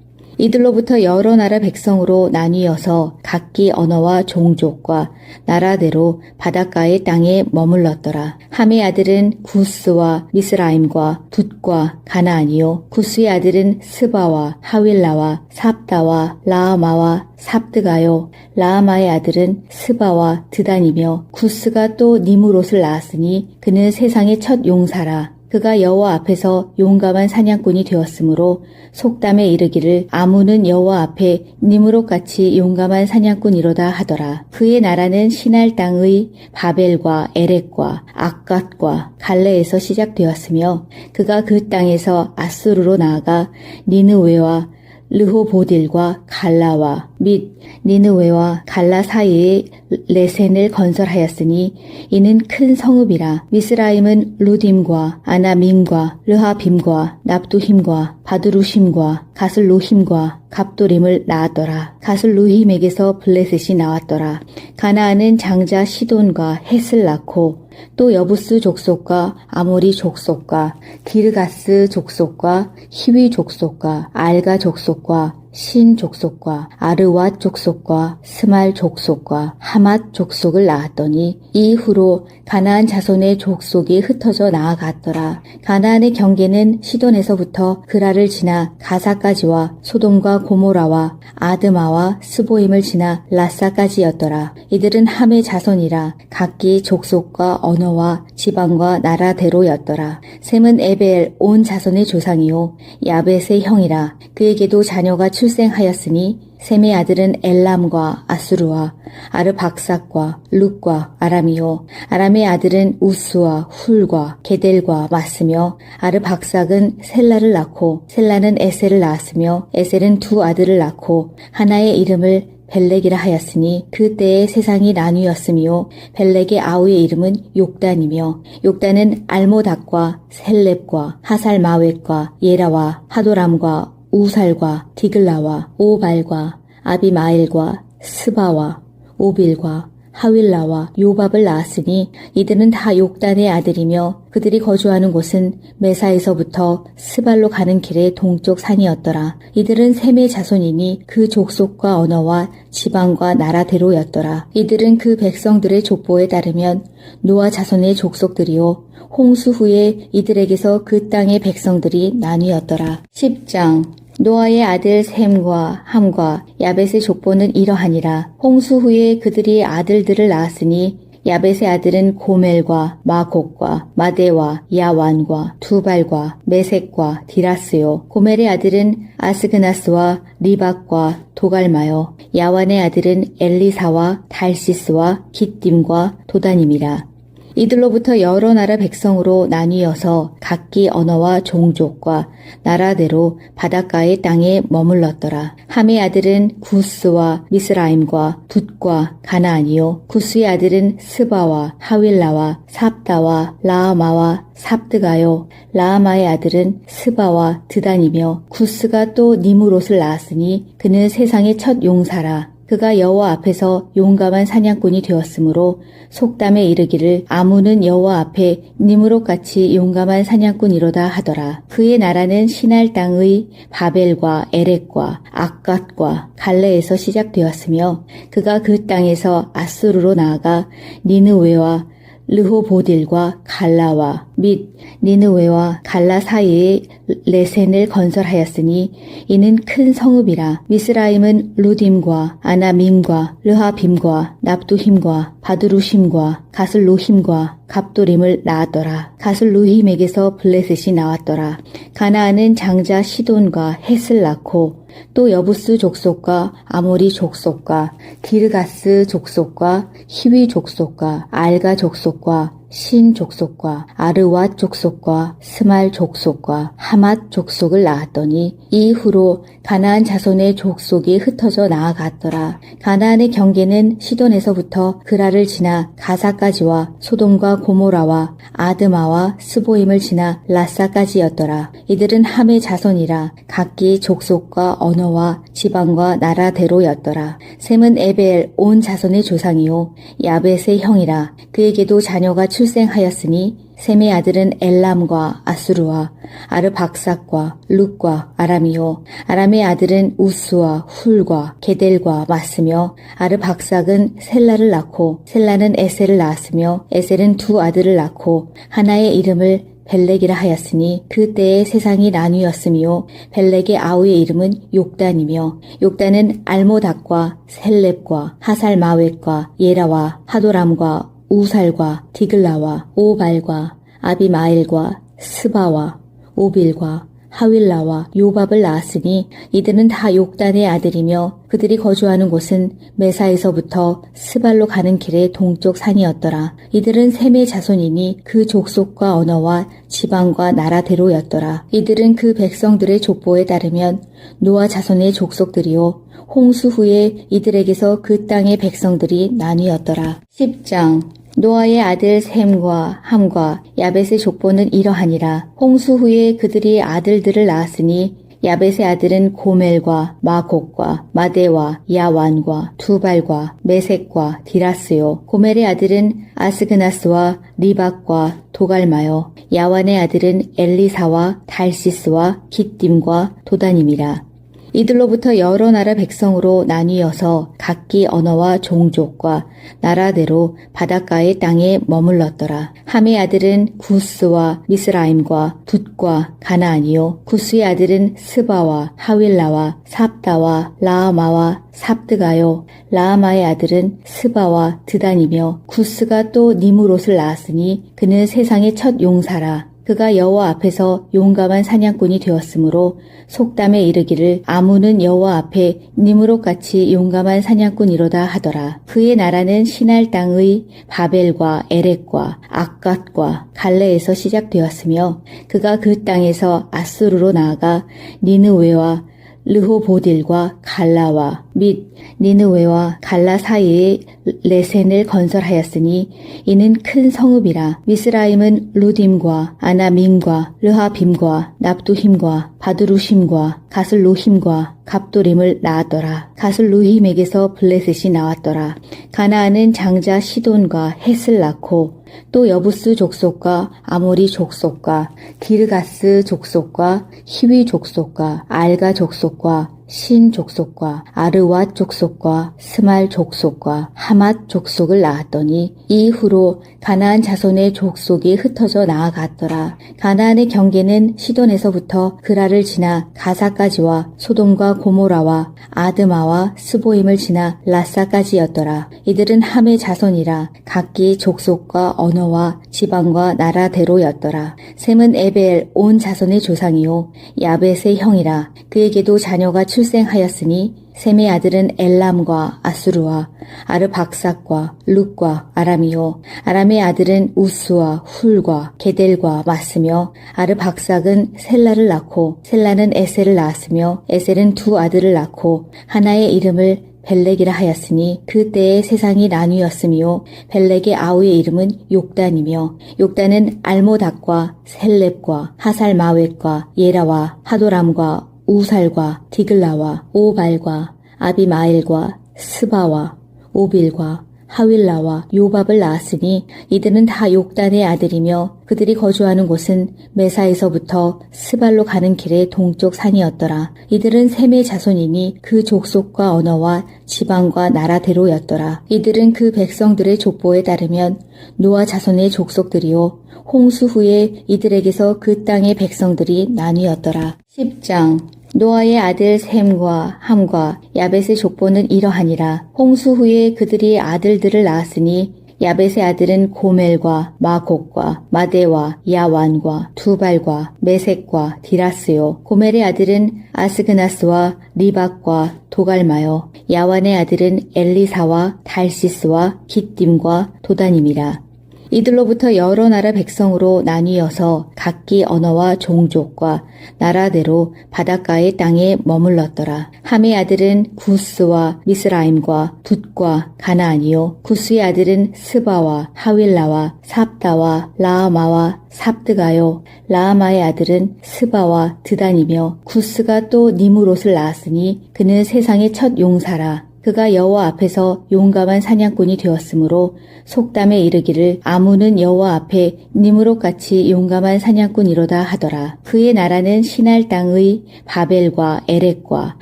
이들로부터 여러 나라 백성으로 나뉘어서 각기 언어와 종족과 나라대로 바닷가의 땅에 머물렀더라. 함의 아들은 구스와 미스라임과 붓과 가나안이요. 구스의 아들은 스바와 하윌라와 삽다와 라아마와 삽드가요. 라아마의 아들은 스바와 드단이며 구스가 또 니므롯을 낳았으니 그는 세상의 첫 용사라. 그가 여호와 앞에서 용감한 사냥꾼이 되었으므로 속담에 이르기를 아무는 여호와 앞에 니므롯같이 용감한 사냥꾼이로다 하더라. 그의 나라는 시날 땅의 바벨과 에렉과 악갓과 갈레에서 시작되었으며 그가 그 땅에서 아수르로 나아가 니느웨와 르호보딜과 갈라와 및 니느웨와 갈라 사이에 레센을 건설하였으니 이는 큰 성읍이라. 미스라임은 루딤과 아나밈과 르하빔과 납두힘과 바드루심과 가슬로힘과 갑도림을 낳았더라. 가슬루힘에게서 블레셋이 나왔더라. 가나안은 장자 시돈과 헷을 낳고 또 여부스 족속과 아모리 족속과 기르가스 족속과 히위 족속과 알가 족속과 신 족속과 아르왓 족속과 스말 족속과 하맛 족속을 낳았더니 이후로 가나안 자손의 족속이 흩어져 나아갔더라. 가나안의 경계는 시돈에서부터 그라를 지나 가사까지와 소돔과 고모라와 아드마와 스보임을 지나 라사까지였더라. 이들은 함의 자손이라 각기 족속과 언어와 지방과 나라대로였더라. 셈은 에벨 온 자손의 조상이요 야벳의 형이라. 그에게도 자녀가 출생하였으니 셈의 아들은 엘람과 아수르와 아르박삭과 룻과 아람이요 아람의 아들은 우스와 훌과 게델과 마스며 아르박삭은 셀라를 낳고 셀라는 에셀을 낳았으며 에셀은 두 아들을 낳고 하나의 이름을 벨렉이라 하였으니 그때에 세상이 나뉘었으며 벨렉의 아우의 이름은 욕단이며 욕단은 알모닥과 셀렙과 하살마웻과 예라와 하도람과 우살과 디글라와 오발과 아비마엘과 스바와 오빌과 하윌라와 요밥을 낳았으니 이들은 다 욕단의 아들이며 그들이 거주하는 곳은 메사에서부터 스발로 가는 길의 동쪽 산이었더라. 이들은 셈의 자손이니 그 족속과 언어와 지방과 나라대로였더라. 이들은 그 백성들의 족보에 따르면 노아 자손의 족속들이요 홍수 후에 이들에게서 그 땅의 백성들이 나뉘었더라. 10장 노아의 아들 셈과 함과 야벳의 족보는 이러하니라. 홍수 후에 그들이 아들들을 낳았으니 야벳의 아들은 고멜과 마곡과 마데와 야완과 두발과 메색과 디라스요. 고멜의 아들은 아스그나스와 리박과 도갈마요. 야완의 아들은 엘리사와 달시스와 깃딤과 도다님이라. 이들로부터 여러 나라 백성으로 나뉘어서 각기 언어와 종족과 나라대로 바닷가의 땅에 머물렀더라. 함의 아들은 구스와 미스라임과 붓과 가나안이요. 구스의 아들은 스바와 하윌라와 삽다와 라아마와 삽드가요. 라아마의 아들은 스바와 드단이며 구스가 또 니무롯을 낳았으니 그는 세상의 첫 용사라. 그가 여호와 앞에서 용감한 사냥꾼이 되었으므로 속담에 이르기를 아무는 여호와 앞에 니므롯같이 용감한 사냥꾼이로다 하더라. 그의 나라는 시날 땅의 바벨과 에렉과 악갓과 갈레에서 시작되었으며 그가 그 땅에서 아수르로 나아가 니느웨와 르호보딜과 갈라와 및 니느웨와 갈라 사이에 레센을 건설하였으니 이는 큰 성읍이라. 미스라임은 루딤과 아나밈과 르하빔과 납두힘과 바드루심과 가슬루힘과 갑도림을 낳았더라. 가슬루힘에게서 블레셋이 나왔더라. 가나안은 장자 시돈과 헷을 낳고 또 여부스 족속과 아모리 족속과 기르가스 족속과 히위 족속과 알가 족속과 신 족속과 아르왓 족속과 스말 족속과 하맛 족속을 낳았더니 이후로 가나안 자손의 족속이 흩어져 나아갔더라. 가나안의 경계는 시돈에서부터 그라를 지나 가사까지와 소돔과 고모라와 아드마와 스보임을 지나 라사까지였더라. 이들은 함의 자손이라 각기 족속과 언어와 지방과 나라대로였더라. 셈은 에벨 온 자손의 조상이요 야벳의 형이라. 그에게도 자녀가 출생하였으니 셈의 아들은 엘람과 아수르와 아르박삭과 룻과 아람이요. 아람의 아들은 우스와 훌과 게델과 마스며 아르박삭은 셀라를 낳고 셀라는 에셀을 낳았으며 에셀은 두 아들을 낳고 하나의 이름을 벨렉이라 하였으니 그때의 세상이 나뉘었으며 벨렉의 아우의 이름은 욕단이며 욕단은 알모닥과 셀렙과 하살마웻과 예라와 하도람과 우살과 디글라와 오발과 아비마엘과 스바와 오빌과 하윌라와 요밥을 낳았으니 이들은 다 욕단의 아들이며 그들이 거주하는 곳은 메사에서부터 스발로 가는 길의 동쪽 산이었더라. 이들은 셈의 자손이니 그 족속과 언어와 지방과 나라대로였더라. 이들은 그 백성들의 족보에 따르면 노아 자손의 족속들이요 홍수 후에 이들에게서 그 땅의 백성들이 나뉘었더라. 10장 노아의 아들 셈과 함과 야벳의 족보는 이러하니라. 홍수 후에 그들이 아들들을 낳았으니 야벳의 아들은 고멜과 마곡과 마데와 야완과 두발과 메색과 디라스요. 고멜의 아들은 아스그나스와 리박과 도갈마요. 야완의 아들은 엘리사와 달시스와 깃딤과 도다님이라. 이들로부터 여러 나라 백성으로 나뉘어서 각기 언어와 종족과 나라대로 바닷가의 땅에 머물렀더라. 함의 아들은 구스와 미스라임과 붓과 가나안이요. 구스의 아들은 스바와 하윌라와 삽다와 라아마와 삽드가요. 라아마의 아들은 스바와 드단이며 구스가 또 니무롯을 낳았으니 그는 세상의 첫 용사라. 그가 여호와 앞에서 용감한 사냥꾼이 되었으므로 속담에 이르기를 아무는 여호와 앞에 니므롯같이 용감한 사냥꾼이로다 하더라. 그의 나라는 시날 땅의 바벨과 에렉과 악갓과 갈레에서 시작되었으며 그가 그 땅에서 아수르로 나아가 니느웨와 르호보딜과 갈라와 및 니느웨와 갈라 사이에 레센을 건설하였으니 이는 큰 성읍이라. 미스라임은 루딤과 아나밈과 르하빔과 납두힘과 바드루심과 가슬루힘과 갑도림을 낳았더라. 가슬루힘에게서 블레셋이 나왔더라. 가나안은 장자 시돈과 헷을 낳고 또 여부스 족속과 아모리 족속과 기르가스 족속과 히위 족속과 알가 족속과 신 족속과 아르왓 족속과 스말 족속과 하맛 족속을 낳았더니 이후로 가나안 자손의 족속이 흩어져 나아갔더라. 가나안의 경계는 시돈에서부터 그라를 지나 가사까지와 소돔과 고모라와 아드마와 스보임을 지나 라사까지였더라. 이들은 함의 자손이라 각기 족속과 언어와 지방과 나라대로였더라. 셈은 에벨 온 자손의 조상이요 야벳의 형이라. 그에게도 자녀가 출생하였으니 셈의 아들은 엘람과 아수르와 아르박삭과 룻과 아람이요 아람의 아들은 우스와 훌과 게델과 마스며 아르박삭은 셀라를 낳고 셀라는 에셀을 낳았으며 에셀은 두 아들을 낳고 하나의 이름을 벨렉이라 하였으니 그때의 세상이 나뉘었으며 벨렉의 아우의 이름은 욕단이며 욕단은 알모닥과 셀렙과 하살마웻과 예라와 하도람과 우살과 디글라와 오발과 아비마엘과 스바와 오빌과 하윌라와 요밥을 낳았으니 이들은 다 욕단의 아들이며 그들이 거주하는 곳은 메사에서부터 스발로 가는 길의 동쪽 산이었더라. 이들은 셈의 자손이니 그 족속과 언어와 지방과 나라대로였더라. 이들은 그 백성들의 족보에 따르면 노아 자손의 족속들이요 홍수 후에 이들에게서 그 땅의 백성들이 나뉘었더라. 10장 노아의 아들 셈과 함과 야벳의 족보는 이러하니라. 홍수 후에 그들이 아들들을 낳았으니 야벳의 아들은 고멜과 마곡과 마데와 야완과 두발과 메색과 디라스요. 고멜의 아들은 아스그나스와 리박과 도갈마요. 야완의 아들은 엘리사와 달시스와 깃딤과 도다님이라. 이들로부터 여러 나라 백성으로 나뉘어서 각기 언어와 종족과 나라대로 바닷가의 땅에 머물렀더라. 함의 아들은 구스와 미스라임과 붓과 가나안이요. 구스의 아들은 스바와 하윌라와 삽다와 라아마와 삽드가요. 라아마의 아들은 스바와 드단이며 구스가 또 니무롯을 낳았으니 그는 세상의 첫 용사라. 그가 여호와 앞에서 용감한 사냥꾼이 되었으므로 속담에 이르기를 아무는 여호와 앞에 니므롯같이 용감한 사냥꾼이로다 하더라. 그의 나라는 시날 땅의 바벨과 에렉과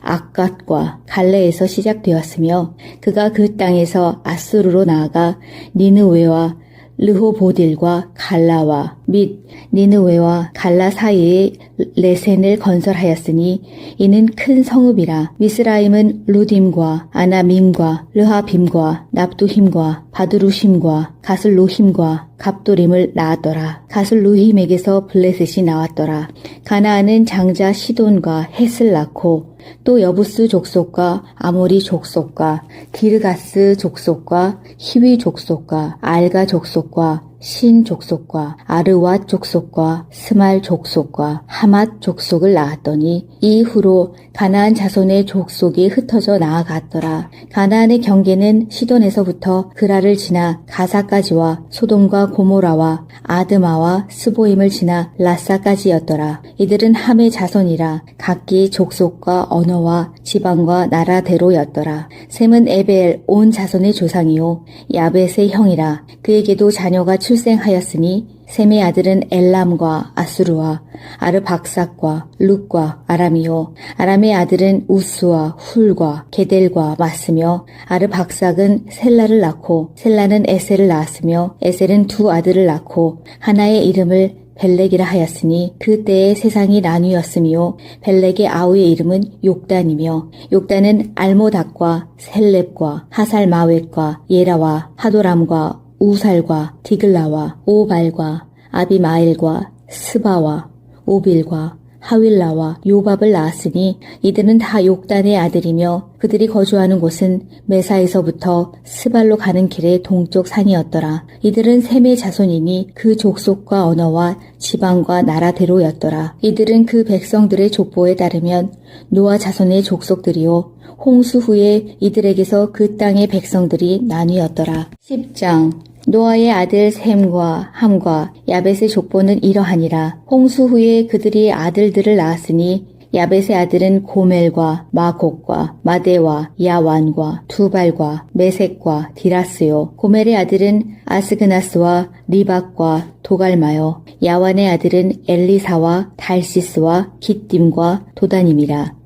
악갓과 갈레에서 시작되었으며 그가 그 땅에서 아수르로 나아가 니느웨와 르호보딜과 갈라와 및 니느웨와 갈라 사이에 레센을 건설하였으니 이는 큰 성읍이라. 미스라임은 루딤과 아나밈과 르하빔과 납두힘과 바드루심과 가슬루힘과 갑도림을 낳았더라. 가슬루힘에게서 블레셋이 나왔더라. 가나안은 장자 시돈과 헷을 낳고 또 여부스 족속과 아모리 족속과 기르가스 족속과 히위 족속과 알가 족속과 신 족속과 아르왓 족속과 스말 족속과 하맛 족속을 낳았더니 이후로 가나안 자손의 족속이 흩어져 나아갔더라. 가나안의 경계는 시돈에서부터 그라를 지나 가사까지와 소돔과 고모라와 아드마와 스보임을 지나 라사까지였더라. 이들은 함의 자손이라 각기 족속과 언어와 지방과 나라대로였더라. 셈은 에벨 온 자손의 조상이요 야벳의 형이라. 그에게도 자녀가 출생하였으니 셈의 아들은 엘람과 아수르와 아르박삭과 룻과 아람이요 아람의 아들은 우스와 훌과 게델과 마스며 아르박삭은 셀라를 낳고 셀라는 에셀을 낳았으며 에셀은 두 아들을 낳고 하나의 이름을 벨렉이라 하였으니 그때의 세상이 나뉘었으며 벨렉의 아우의 이름은 욕단이며 욕단은 알모닥과 셀렙과 하살마웻과 예라와 하도람과 우살과 디글라와 오발과 아비마엘과 스바와 오빌과 하윌라와 요밥을 낳았으니 이들은 다 욕단의 아들이며 그들이 거주하는 곳은 메사에서부터 스발로 가는 길의 동쪽 산이었더라. 이들은 셈의 자손이니 그 족속과 언어와 지방과 나라대로였더라. 이들은 그 백성들의 족보에 따르면 노아 자손의 족속들이요 홍수 후에 이들에게서 그 땅의 백성들이 나뉘었더라. 10장 노아의 아들 셈과 함과 야벳의 족보는 이러하니라. 홍수 후에 그들이 아들들을 낳았으니 야벳의 아들은 고멜과 마곡과 마대와 야완과 두발과 메색과 디라스요. 고멜의 아들은 아스그나스와 리박과 도갈마요. 야완의 아들은 엘리사와 달시스와 깃딤과 도다님이라.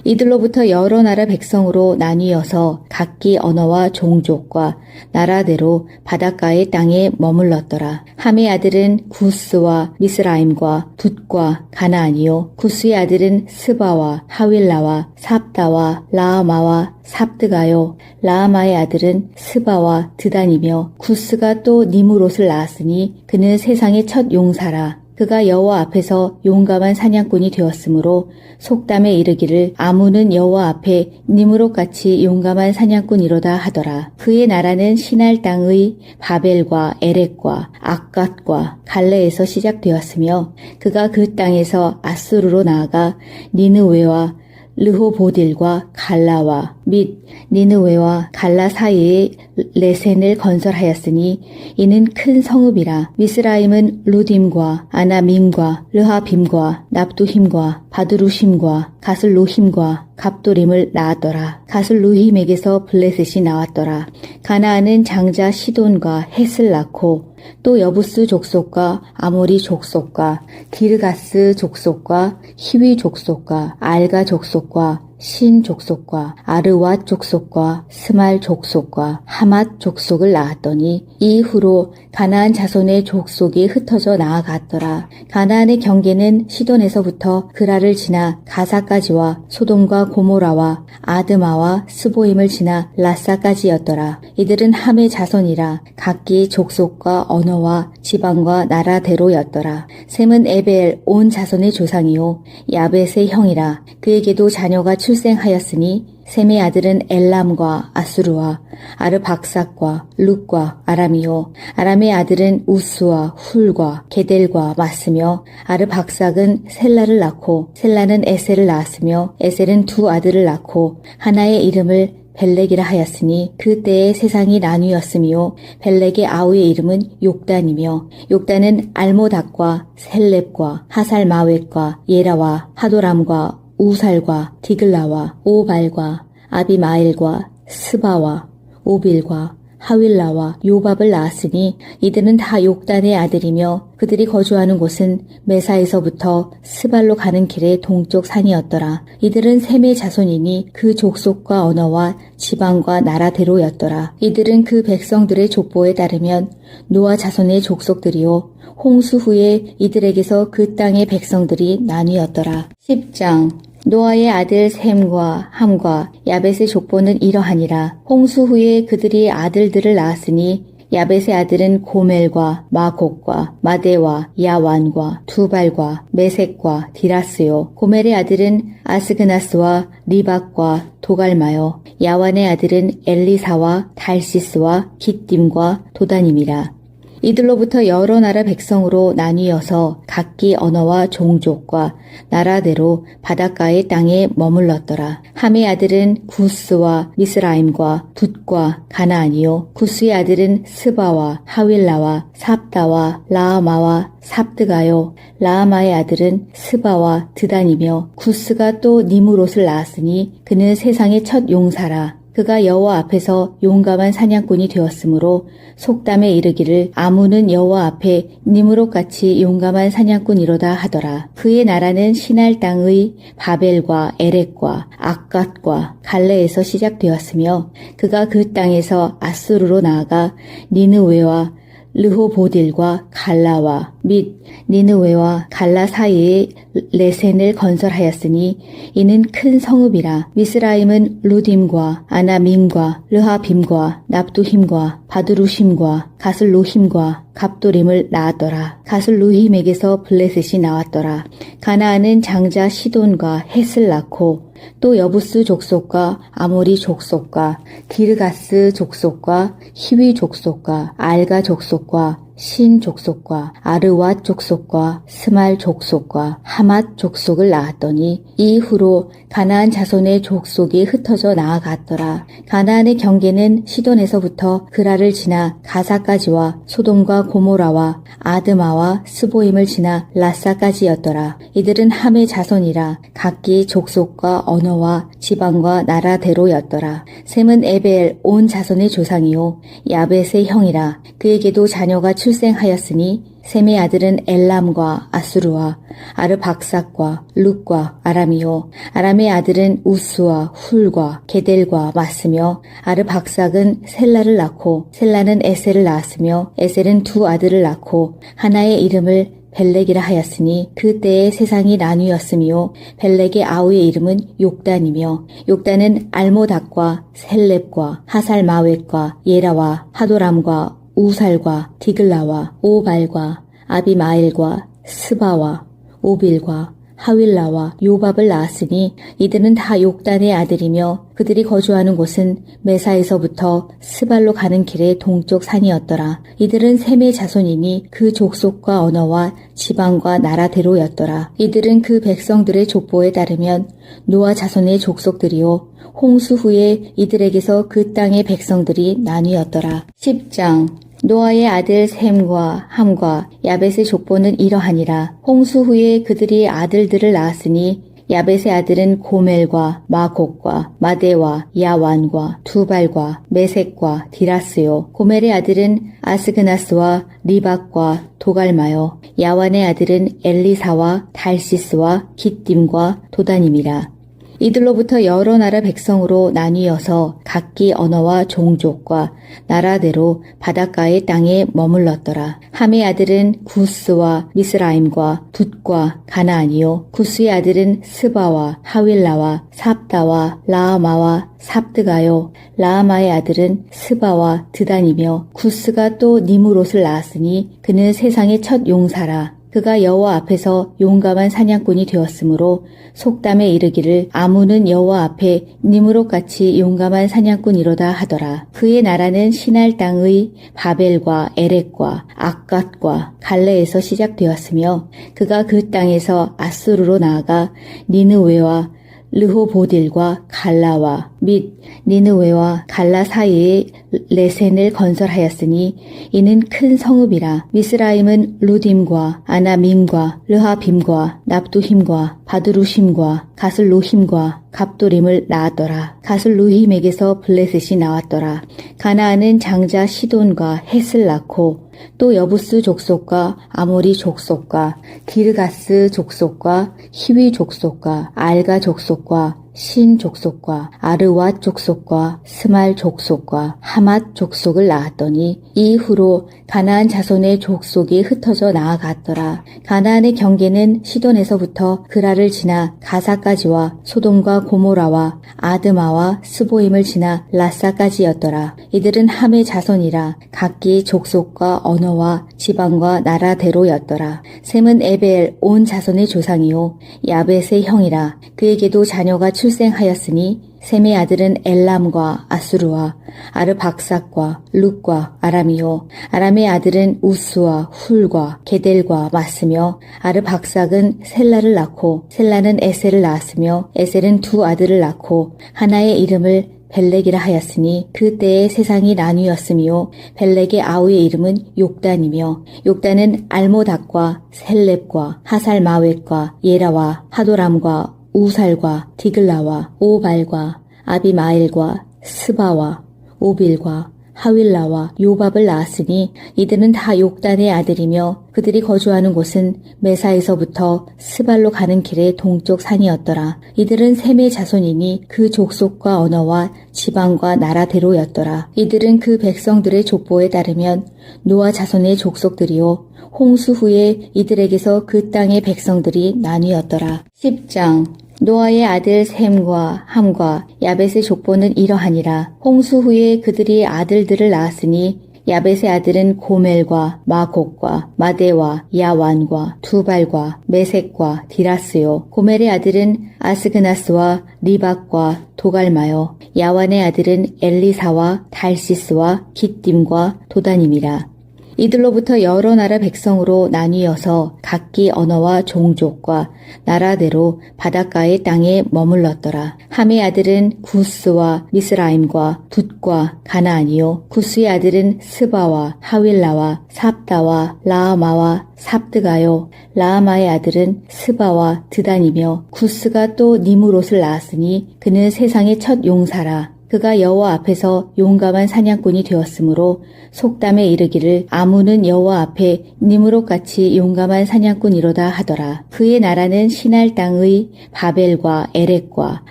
이들로부터 여러 나라 백성으로 나뉘어서 각기 언어와 종족과 나라대로 바닷가의 땅에 머물렀더라. 함의 아들은 구스와 미스라임과 붓과 가나안이요. 구스의 아들은 스바와 하윌라와 삽다와 라아마와 삽드가요. 라아마의 아들은 스바와 드단이며 구스가 또 니무롯을 낳았으니 그는 세상의 첫 용사라. 그가 여호와 앞에서 용감한 사냥꾼이 되었으므로 속담에 이르기를 아문은 여호와 앞에 니므롯같이 용감한 사냥꾼이로다 하더라. 그의 나라는 시날 땅의 바벨과 에렉과 악갓과 갈레에서 시작되었으며 그가 그 땅에서 아수르로 나아가 니느웨와 르호보딜과 갈라와 및 니느웨와 갈라 사이에 레센을 건설하였으니 이는 큰 성읍이라. 미스라임은 루딤과 아나밈과 르하빔과 납두힘과 바두루심과 가슬루힘과 갑도림을 낳았더라. 가슬루힘에게서 블레셋이 나왔더라. 가나안은 장자 시돈과 헷을 낳고 또 여부스 족속과 아모리 족속과 기르가스 족속과 히위 족속과 알가 족속과 신 족속과 아르왓 족속과 스말 족속과 하맛 족속을 낳았더니 이후로 가나안 자손의 족속이 흩어져 나아갔더라. 가나안의 경계는 시돈에서부터 그라를 지나 가사까지와 소돔과 고모라와 아드마와 스보임을 지나 라사까지였더라. 이들은 함의 자손이라 각기 족속과 언어와 지방과 나라대로였더라. 셈은 에벨 온 자손의 조상이요 야벳의 형이라. 그에게도 자녀가 출생하였으니 셈의 아들은 엘람과 아수르와 아르박삭과 룩과 아람이요. 아람의 아들은 우스와 훌과 게델과 마스며 아르박삭은 셀라를 낳고 셀라는 에셀을 낳았으며 에셀은 두 아들을 낳고 하나의 이름을 벨렉이라 하였으니 그때의 세상이 나뉘었으며 벨렉의 아우의 이름은 욕단이며 욕단은 알모닥과 셀렙과 하살마웻과 예라와 하도람과 우살과 디글라와 오발과 아비마엘과 스바와 오빌과 하윌라와 요밥을 낳았으니 이들은 다 욕단의 아들이며 그들이 거주하는 곳은 메사에서부터 스발로 가는 길의 동쪽 산이었더라. 이들은 셈의 자손이니 그 족속과 언어와 지방과 나라대로였더라. 이들은 그 백성들의 족보에 따르면 노아 자손의 족속들이요 홍수 후에 이들에게서 그 땅의 백성들이 나뉘었더라. 10장 노아의 아들 셈과 함과 야벳의 족보는 이러하니라. 홍수 후에 그들이 아들들을 낳았으니 야벳의 아들은 고멜과 마곡과 마대와 야완과 두발과 메색과 디라스요. 고멜의 아들은 아스그나스와 리박과 도갈마요. 야완의 아들은 엘리사와 달시스와 깃딤과 도다님이라. 이들로부터 여러 나라 백성으로 나뉘어서 각기 언어와 종족과 나라대로 바닷가의 땅에 머물렀더라. 함의 아들은 구스와 미스라임과 붓과 가나안이요. 구스의 아들은 스바와 하윌라와 삽다와 라아마와 삽드가요. 라아마의 아들은 스바와 드단이며 구스가 또 니무롯을 낳았으니 그는 세상의 첫 용사라. 그가 여호와 앞에서 용감한 사냥꾼이 되었으므로 속담에 이르기를 아문은 여호와 앞에 니므롯같이 용감한 사냥꾼이로다 하더라. 그의 나라는 시날 땅의 바벨과 에렉과 악갓과 갈레에서 시작되었으며 그가 그 땅에서 아수르로 나아가 니느웨와 르호보딜과 갈라와 및 니느웨와 갈라 사이에 레센을 건설하였으니 이는 큰 성읍이라. 미스라임은 루딤과 아나밈과 르하빔과 납두힘과 바두루심과 가슬루힘과 갑도림을 낳았더라. 가슬루힘에게서 블레셋이 나왔더라. 가나안은 장자 시돈과 헷을 낳고 또 여부스 족속과 아모리 족속과 기르가스 족속과 히위 족속과 알가 족속과 신 족속과 아르왓 족속과 스말 족속과 하맛 족속을 낳았더니 이후로 가나안 자손의 족속이 흩어져 나아갔더라. 가나안의 경계는 시돈에서부터 그라를 지나 가사까지와 소돔과 고모라와 아드마와 스보임을 지나 라사까지였더라. 이들은 함의 자손이라 각기 족속과 언어와 지방과 나라대로였더라. 셈은 에벨 온 자손의 조상이요 야벳의 형이라. 그에게도 자녀가 출생하였으니 셈의 아들은 엘람과 아수르와 아르박삭과 룻과 아람이요 아람의 아들은 우스와 훌과 게델과 마스며 아르박삭은 셀라를 낳고 셀라는 에셀을 낳았으며 에셀은 두 아들을 낳고 하나의 이름을 벨렉이라 하였으니 그때의 세상이 나뉘었으며 벨렉의 아우의 이름은 욕단이며 욕단은 알모닥과 셀렙과 하살마웻과 예라와 하도람과 우살과 디글라와 오발과 아비마엘과 스바와 오빌과 하윌라와 요밥을 낳았으니 이들은 다 욕단의 아들이며 그들이 거주하는 곳은 메사에서부터 스발로 가는 길의 동쪽 산이었더라. 이들은 셈의 자손이니 그 족속과 언어와 지방과 나라대로였더라. 이들은 그 백성들의 족보에 따르면 노아 자손의 족속들이요 홍수 후에 이들에게서 그 땅의 백성들이 나뉘었더라. 10장 노아의 아들 셈과 함과 야벳의 족보는 이러하니라. 홍수 후에 그들이 아들들을 낳았으니 야벳의 아들은 고멜과 마곡과 마대와 야완과 두발과 메색과 디라스요. 고멜의 아들은 아스그나스와 리박과 도갈마요. 야완의 아들은 엘리사와 달시스와 깃딤과 도다님이라. 이들로부터 여러 나라 백성으로 나뉘어서 각기 언어와 종족과 나라대로 바닷가의 땅에 머물렀더라. 함의 아들은 구스와 미스라임과 붓과 가나안이요. 구스의 아들은 스바와 하윌라와 삽다와 라아마와 삽드가요. 라아마의 아들은 스바와 드단이며 구스가 또 니무롯을 낳았으니 그는 세상의 첫 용사라. 그가 여호와 앞에서 용감한 사냥꾼이 되었으므로 속담에 이르기를 아무는 여호와 앞에 니므롯같이 용감한 사냥꾼이로다 하더라. 그의 나라는 시날 땅의 바벨과 에렉과 악갓과 갈레에서 시작되었으며 그가 그 땅에서 아수르로 나아가 니느웨와 르호보딜과 갈라와 및 니느웨와 갈라 사이에 레센을 건설하였으니 이는 큰 성읍이라. 미스라임은 루딤과 아나밈과 르하빔과 납두힘과 바드루심과 가슬루힘과 갑도림을 낳았더라. 가슬루힘에게서 블레셋이 나왔더라. 가나안은 장자 시돈과 헷을 낳고 또 여부스 족속과 아모리 족속과 기르가스 족속과 히위 족속과 알가 족속과 신 족속과 아르왓 족속과 스말 족속과 하맛 족속을 낳았더니 이후로 가나안 자손의 족속이 흩어져 나아갔더라. 가나안의 경계는 시돈에서부터 그라를 지나 가사까지와 소돔과 고모라와 아드마와 스보임을 지나 라사까지였더라. 이들은 함의 자손이라 각기 족속과 언어와 지방과 나라대로였더라. 셈은 에벨 온 자손의 조상이요 야벳의 형이라. 그에게도 자녀가 출생하였으니 셈의 아들은 엘람과 아수르와 아르박삭과 룻과 아람이요 아람의 아들은 우스와 훌과 게델과 마스며 아르박삭은 셀라를 낳고 셀라는 에셀을 낳았으며 에셀은 두 아들을 낳고 하나의 이름을 벨렉이라 하였으니 그때의 세상이 나뉘었으며 벨렉의 아우의 이름은 욕단이며 욕단은 알모닥과 셀렙과 하살마웻과 예라와 하도람과 우살과 디글라와 오발과 아비마엘과 스바와 오빌과 하윌라와 요밥을 낳았으니 이들은 다 욕단의 아들이며 그들이 거주하는 곳은 메사에서부터 스발로 가는 길의 동쪽 산이었더라. 이들은 셈의 자손이니 그 족속과 언어와 지방과 나라대로였더라. 이들은 그 백성들의 족보에 따르면 노아 자손의 족속들이요 홍수 후에 이들에게서 그 땅의 백성들이 나뉘었더라. 10장 노아의 아들 셈과 함과 야벳의 족보는 이러하니라. 홍수 후에 그들이 아들들을 낳았으니 야벳의 아들은 고멜과 마곡과 마대와 야완과 두발과 메색과 디라스요. 고멜의 아들은 아스그나스와 리박과 도갈마요. 야완의 아들은 엘리사와 달시스와 깃딤과 도다님이라. 이들로부터 여러 나라 백성으로 나뉘어서 각기 언어와 종족과 나라대로 바닷가의 땅에 머물렀더라. 함의 아들은 구스와 미스라임과 붓과 가나안이요. 구스의 아들은 스바와 하윌라와 삽다와 라아마와 삽드가요. 라아마의 아들은 스바와 드단이며 구스가 또 니무롯을 낳았으니 그는 세상의 첫 용사라. 그가 여호와 앞에서 용감한 사냥꾼이 되었으므로 속담에 이르기를 아문은 여호와 앞에 니무롯같이 용감한 사냥꾼이로다 하더라. 그의 나라는 시날 땅의 바벨과 에렉과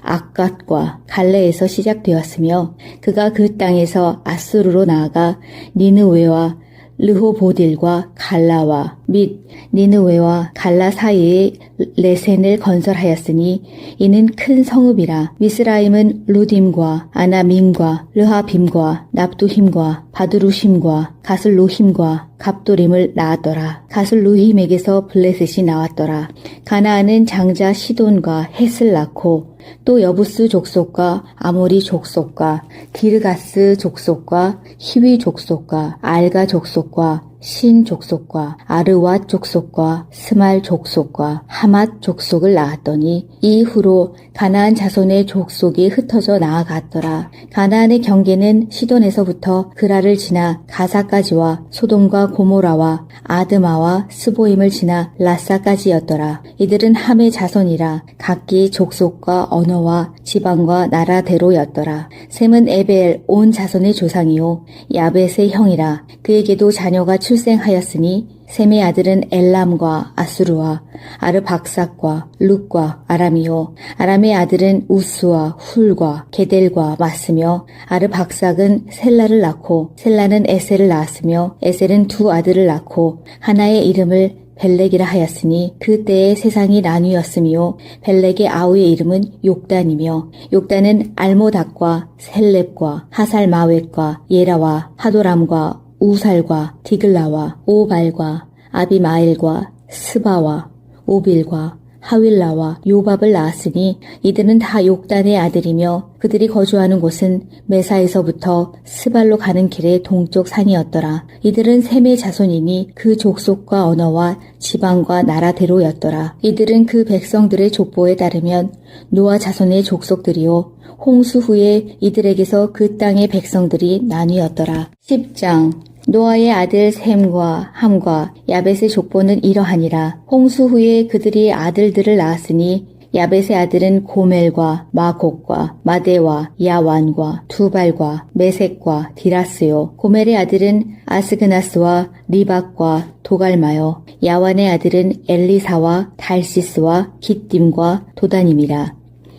악갓과 갈레에서 시작되었으며 그가 그 땅에서 아수르로 나아가 니느웨와 르호보딜과 갈라와 및 니느웨와 갈라 사이에 레센을 건설하였으니 이는 큰 성읍이라. 미스라임은 루딤과 아나밈과 르하빔과 납두힘과 바드루심과 가슬루힘과 갑도림을 낳았더라. 가슬루힘에게서 블레셋이 나왔더라. 가나안은 장자 시돈과 헷을 낳고 또 여부스 족속과 아모리 족속과 기르가스 족속과 히위 족속과 알가 족속과 신 족속과 아르왓 족속과 스말 족속과 하맛 족속을 낳았더니 이후로 가나안 자손의 족속이 흩어져 나아갔더라. 가나안의 경계는 시돈에서부터 그라를 지나 가사까지와 소돔과 고모라와 아드마와 스보임을 지나 라사까지였더라. 이들은 함의 자손이라 각기 족속과 언어와 지방과 나라대로였더라. 셈은 에벨 온 자손의 조상이요 야벳의 형이라. 그에게도 자녀가 출생하였으니 셈의 아들은 엘람과 아수르와 아르박삭과 룩과 아람이요 아람의 아들은 우스와 훌과 게델과 마스며 아르박삭은 셀라를 낳고 셀라는 에셀을 낳았으며 에셀은 두 아들을 낳고 하나의 이름을 벨렉이라 하였으니 그때의 세상이 나뉘었으며 벨렉의 아우의 이름은 욕단이며 욕단은 알모닥과 셀렙과 하살마웻과 예라와 하도람과 우살과 디글라와 오발과 아비마엘과 스바와 오빌과 하윌라와 요밥을 낳았으니 이들은 다 욕단의 아들이며 그들이 거주하는 곳은 메사에서부터 스발로 가는 길의 동쪽 산이었더라. 이들은 셈의 자손이니 그 족속과 언어와 지방과 나라대로였더라. 이들은 그 백성들의 족보에 따르면 노아 자손의 족속들이요 홍수 후에 이들에게서 그 땅의 백성들이 나뉘었더라. 10장 노아의 아들 셈과 함과 야벳의 족보는 이러하니라. 홍수 후에 그들이 아들들을 낳았으니 야벳의 아들은 고멜과 마곡과 마데와 야완과 두발과 메색과 디라스요. 고멜의 아들은 아스그나스와 리박과 도갈마요. 야완의 아들은 엘리사와 달시스와 깃딤과 도다님이라.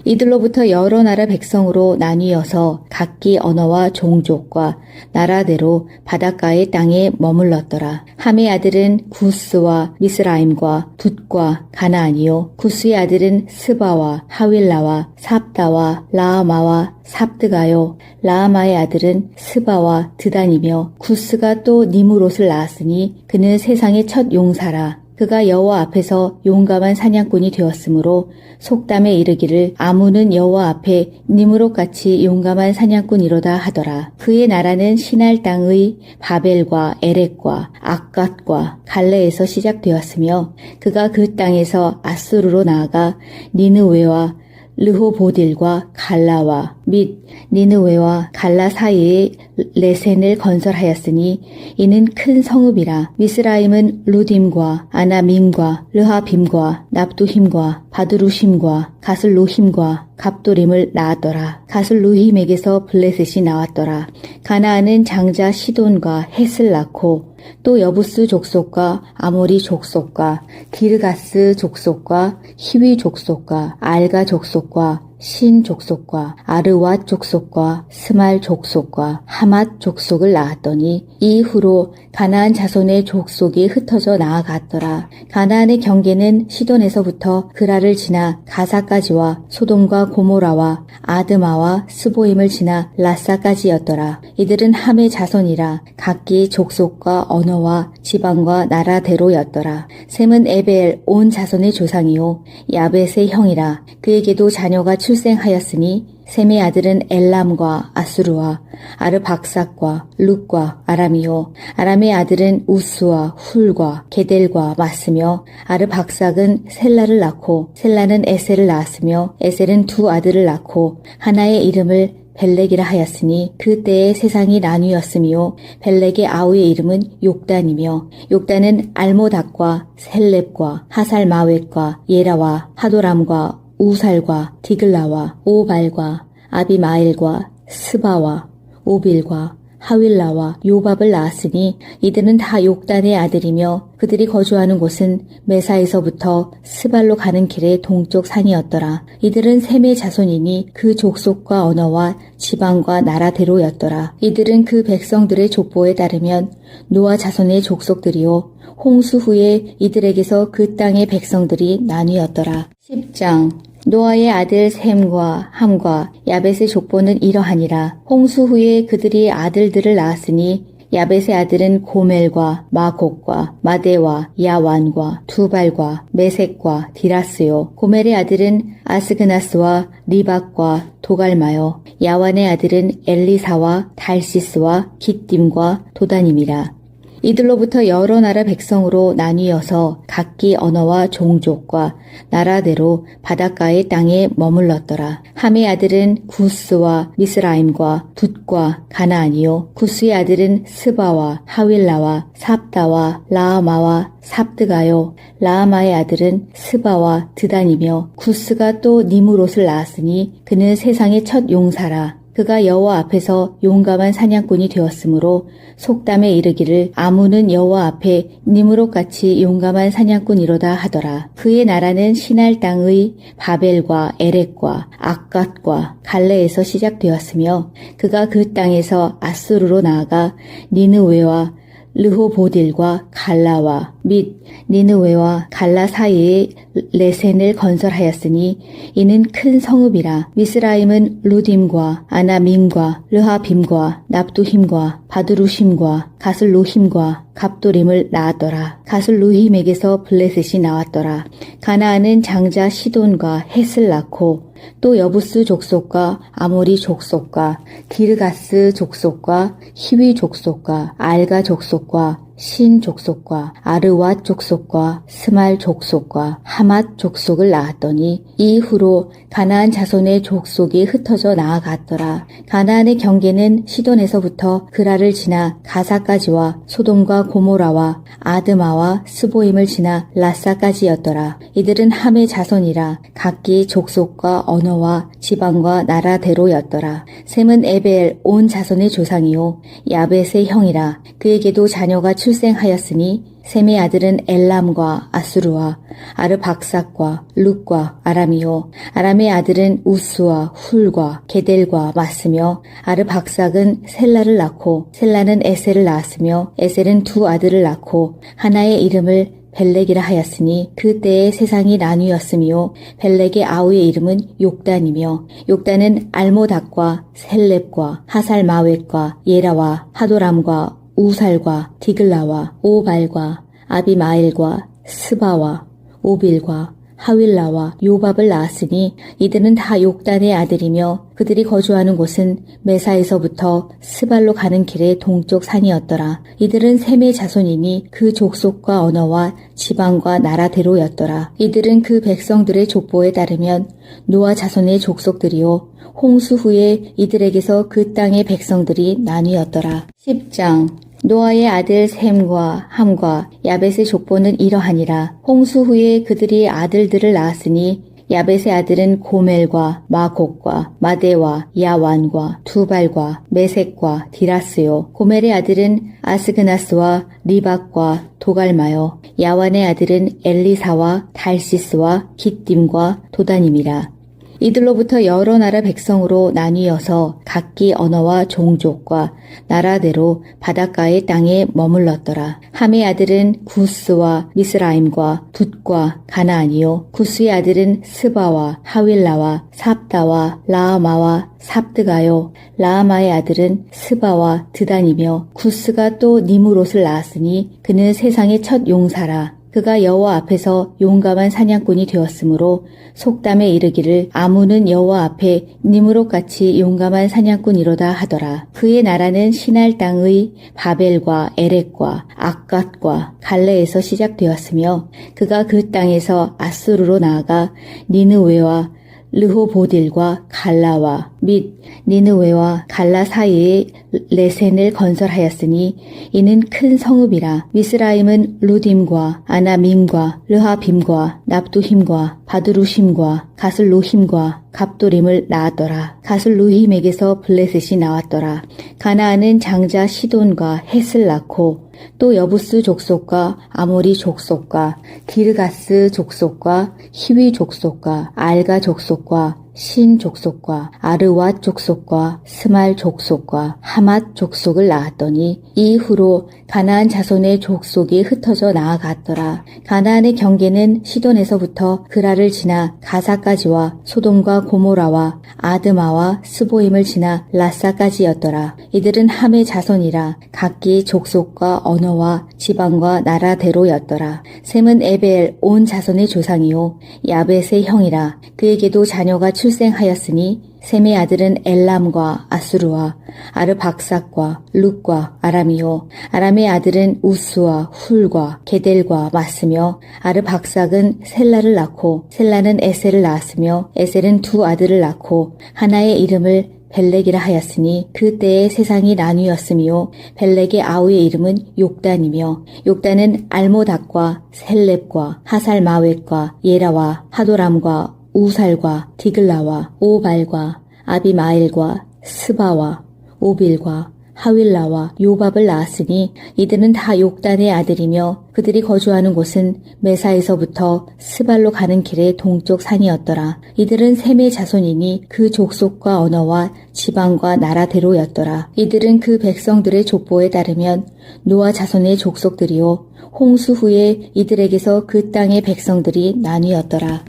이들로부터 여러 나라 백성으로 나뉘어서 각기 언어와 종족과 나라대로 바닷가의 땅에 머물렀더라. 함의 아들은 구스와 미스라임과 붓과 가나안이요. 구스의 아들은 스바와 하윌라와 삽다와 라아마와 삽드가요. 라아마의 아들은 스바와 드단이며 구스가 또 니무롯을 낳았으니 그는 세상의 첫 용사라. 그가 여호와 앞에서 용감한 사냥꾼이 되었으므로 속담에 이르기를 아문은 여호와 앞에 니무롯같이 용감한 사냥꾼이로다 하더라. 그의 나라는 시날 땅의 바벨과 에렉과 악갓과 갈레에서 시작되었으며 그가 그 땅에서 아수르로 나아가 니느웨와 르호보딜과 갈라와 및 니느웨와 갈라 사이에 레센을 건설하였으니 이는 큰 성읍이라. 미스라임은 루딤과 아나밈과 르하빔과 납두힘과 바드루심과 가슬루힘과 갑도림을 낳았더라. 가슬루힘에게서 블레셋이 나왔더라. 가나안은 장자 시돈과 헷을 낳고 또 여부스 족속과 아모리 족속과 기르가스 족속과 히위 족속과 알가 족속과 신 족속과 아르왓 족속과 스말 족속과 하맛 족속을 낳았더니 이후로 가나안 자손의 족속이 흩어져 나아갔더라. 가나안의 경계는 시돈에서부터 그라를 지나 가사까지와 소돔과 고모라와 아드마와 스보임을 지나 라사까지였더라. 이들은 함의 자손이라 각기 족속과 언어와 지방과 나라대로였더라. 셈은 에벨 온 자손의 조상이요 야벳의 형이라. 그에게도 자녀가 출생하였으니 셈의 아들은 엘람과 아수르와 아르박삭과 룻과 아람이요. 아람의 아들은 우스와 훌과 게델과 마스며 아르박삭은 셀라를 낳고 셀라는 에셀을 낳았으며 에셀은 두 아들을 낳고 하나의 이름을 벨렉이라 하였으니 그 때에 세상이 나뉘었으며 벨렉의 아우의 이름은 욕단이며 욕단은 알모닥과 셀렙과 하살마웻과 예라와 하도람과 우살과 디글라와 오발과 아비마엘과 스바와 오빌과 하윌라와 요밥을 낳았으니 이들은 다 욕단의 아들이며 그들이 거주하는 곳은 메사에서부터 스발로 가는 길의 동쪽 산이었더라. 이들은 셈의 자손이니 그 족속과 언어와 지방과 나라대로였더라. 이들은 그 백성들의 족보에 따르면 노아 자손의 족속들이요 홍수 후에 이들에게서 그 땅의 백성들이 나뉘었더라. 10장 노아의 아들 셈과 함과 야벳의 족보는 이러하니라. 홍수 후에 그들이 아들들을 낳았으니 야벳의 아들은 고멜과 마곡과 마데와 야완과 두발과 메색과 디라스요. 고멜의 아들은 아스그나스와 리박과 도갈마요. 야완의 아들은 엘리사와 달시스와 깃딤과 도다님이라. 이들로부터 여러 나라 백성으로 나뉘어서 각기 언어와 종족과 나라대로 바닷가의 땅에 머물렀더라. 함의 아들은 구스와 미스라임과 붓과 가나안이요. 구스의 아들은 스바와 하윌라와 삽다와 라아마와 삽드가요. 라아마의 아들은 스바와 드단이며 구스가 또 니무롯을 낳았으니 그는 세상의 첫 용사라. 그가 여호와 앞에서 용감한 사냥꾼이 되었으므로 속담에 이르기를 아무는 여호와 앞에 니므롯같이 용감한 사냥꾼이로다 하더라. 그의 나라는 시날 땅의 바벨과 에렉과 악갓과 갈레에서 시작되었으며 그가 그 땅에서 아수르로 나아가 니느웨와 르호보딜과 갈라와 및 니느웨와 갈라 사이에 레센을 건설하였으니 이는 큰 성읍이라. 미스라임은 루딤과 아나밈과 르하빔과 납두힘과 바드루심과 가슬루힘과 갑도림을 낳았더라. 가슬루힘에게서 블레셋이 나왔더라. 가나안은 장자 시돈과 헷을 낳고 또 여부스 족속과 아모리 족속과 기르가스 족속과 히위 족속과 알가 족속과 신 족속과 아르왓 족속과 스말 족속과 하맛 족속을 낳았더니 이후로 가나안 자손의 족속이 흩어져 나아갔더라. 가나안의 경계는 시돈에서부터 그라를 지나 가사까지와 소돔과 고모라와 아드마와 스보임을 지나 라사까지였더라. 이들은 함의 자손이라 각기 족속과 언어와 지방과 나라대로였더라. 셈은 에벨 온 자손의 조상이요 야벳의 형이라. 그에게도 자녀가 출생하였으니 셈의 아들은 엘람과 아수르와 아르박삭과 룻과 아람이요. 아람의 아들은 우스와 훌과 게델과 마스며 아르박삭은 셀라를 낳고 셀라는 에셀을 낳았으며 에셀은 두 아들을 낳고 하나의 이름을 벨렉이라 하였으니 그 때에 세상이 나뉘었으며 벨렉의 아우의 이름은 욕단이며 욕단은 알모닥과 셀렙과 하살마웻과 예라와 하도람과 우살과 디글라와 오발과 아비마엘과 스바와 오빌과 하윌라와 요밥을 낳았으니 이들은 다 욕단의 아들이며 그들이 거주하는 곳은 메사에서부터 스발로 가는 길의 동쪽 산이었더라. 이들은 셈의 자손이니 그 족속과 언어와 지방과 나라대로였더라. 이들은 그 백성들의 족보에 따르면 노아 자손의 족속들이요 홍수 후에 이들에게서 그 땅의 백성들이 나뉘었더라. 10장 노아의 아들 셈과 함과 야벳의 족보는 이러하니라. 홍수 후에 그들이 아들들을 낳았으니 야벳의 아들은 고멜과 마곡과 마데와 야완과 두발과 메색과 디라스요. 고멜의 아들은 아스그나스와 리박과 도갈마요. 야완의 아들은 엘리사와 달시스와 깃딤과 도다님이라. 이들로부터 여러 나라 백성으로 나뉘어서 각기 언어와 종족과 나라대로 바닷가의 땅에 머물렀더라. 함의 아들은 구스와 미스라임과 붓과 가나안이요. 구스의 아들은 스바와 하윌라와 삽다와 라아마와 삽드가요. 라아마의 아들은 스바와 드단이며 구스가 또 니무롯을 낳았으니 그는 세상의 첫 용사라. 그가 여호와 앞에서 용감한 사냥꾼이 되었으므로 속담에 이르기를 아무는 여호와 앞에 니므롯같이 용감한 사냥꾼이로다 하더라. 그의 나라는 시날 땅의 바벨과 에렉과 악갓과 갈레에서 시작되었으며 그가 그 땅에서 아수르로 나아가 니느웨와 르호보딜과 갈라와 및 니느웨와 갈라 사이에 레센을 건설하였으니 이는 큰 성읍이라. 미스라임은 루딤과 아나밈과 르하빔과 납두힘과 바드루심과 가슬루힘과 갑도림을 낳았더라. 가슬루힘에게서 블레셋이 나왔더라. 가나안은 장자 시돈과 헷을 낳고 또 여부스 족속과 아모리 족속과 기르가스 족속과 히위 족속과 알가 족속과 신 족속과 아르왓 족속과 스말 족속과 하맛 족속을 낳았더니 이후로 가나안 자손의 족속이 흩어져 나아갔더라. 가나안의 경계는 시돈에서부터 그라를 지나 가사까지와 소돔과 고모라와 아드마와 스보임을 지나 라사까지였더라. 이들은 함의 자손이라 각기 족속과 언어와 지방과 나라대로였더라. 셈은 에벨 온 자손의 조상이요 야벳의 형이라. 그에게도 자녀가 출생하였으니 셈의 아들은 엘람과 아수르와 아르박삭과 룻과 아람이요 아람의 아들은 우스와 훌과 게델과 마스며 아르박삭은 셀라를 낳고 셀라는 에셀을 낳았으며 에셀은 두 아들을 낳고 하나의 이름을 벨렉이라 하였으니 그때의 세상이 나뉘었으며 벨렉의 아우의 이름은 욕단이며 욕단은 알모닥과 셀렙과 하살마웻과 예라와 하도람과 우살과 디글라와 오발과 아비마엘과 스바와 오빌과 하윌라와 요밥을 낳았으니 이들은 다 욕단의 아들이며 그들이 거주하는 곳은 메사에서부터 스발로 가는 길의 동쪽 산이었더라. 이들은 셈의 자손이니 그 족속과 언어와 지방과 나라대로였더라. 이들은 그 백성들의 족보에 따르면 노아 자손의 족속들이요 홍수 후에 이들에게서 그 땅의 백성들이 나뉘었더라.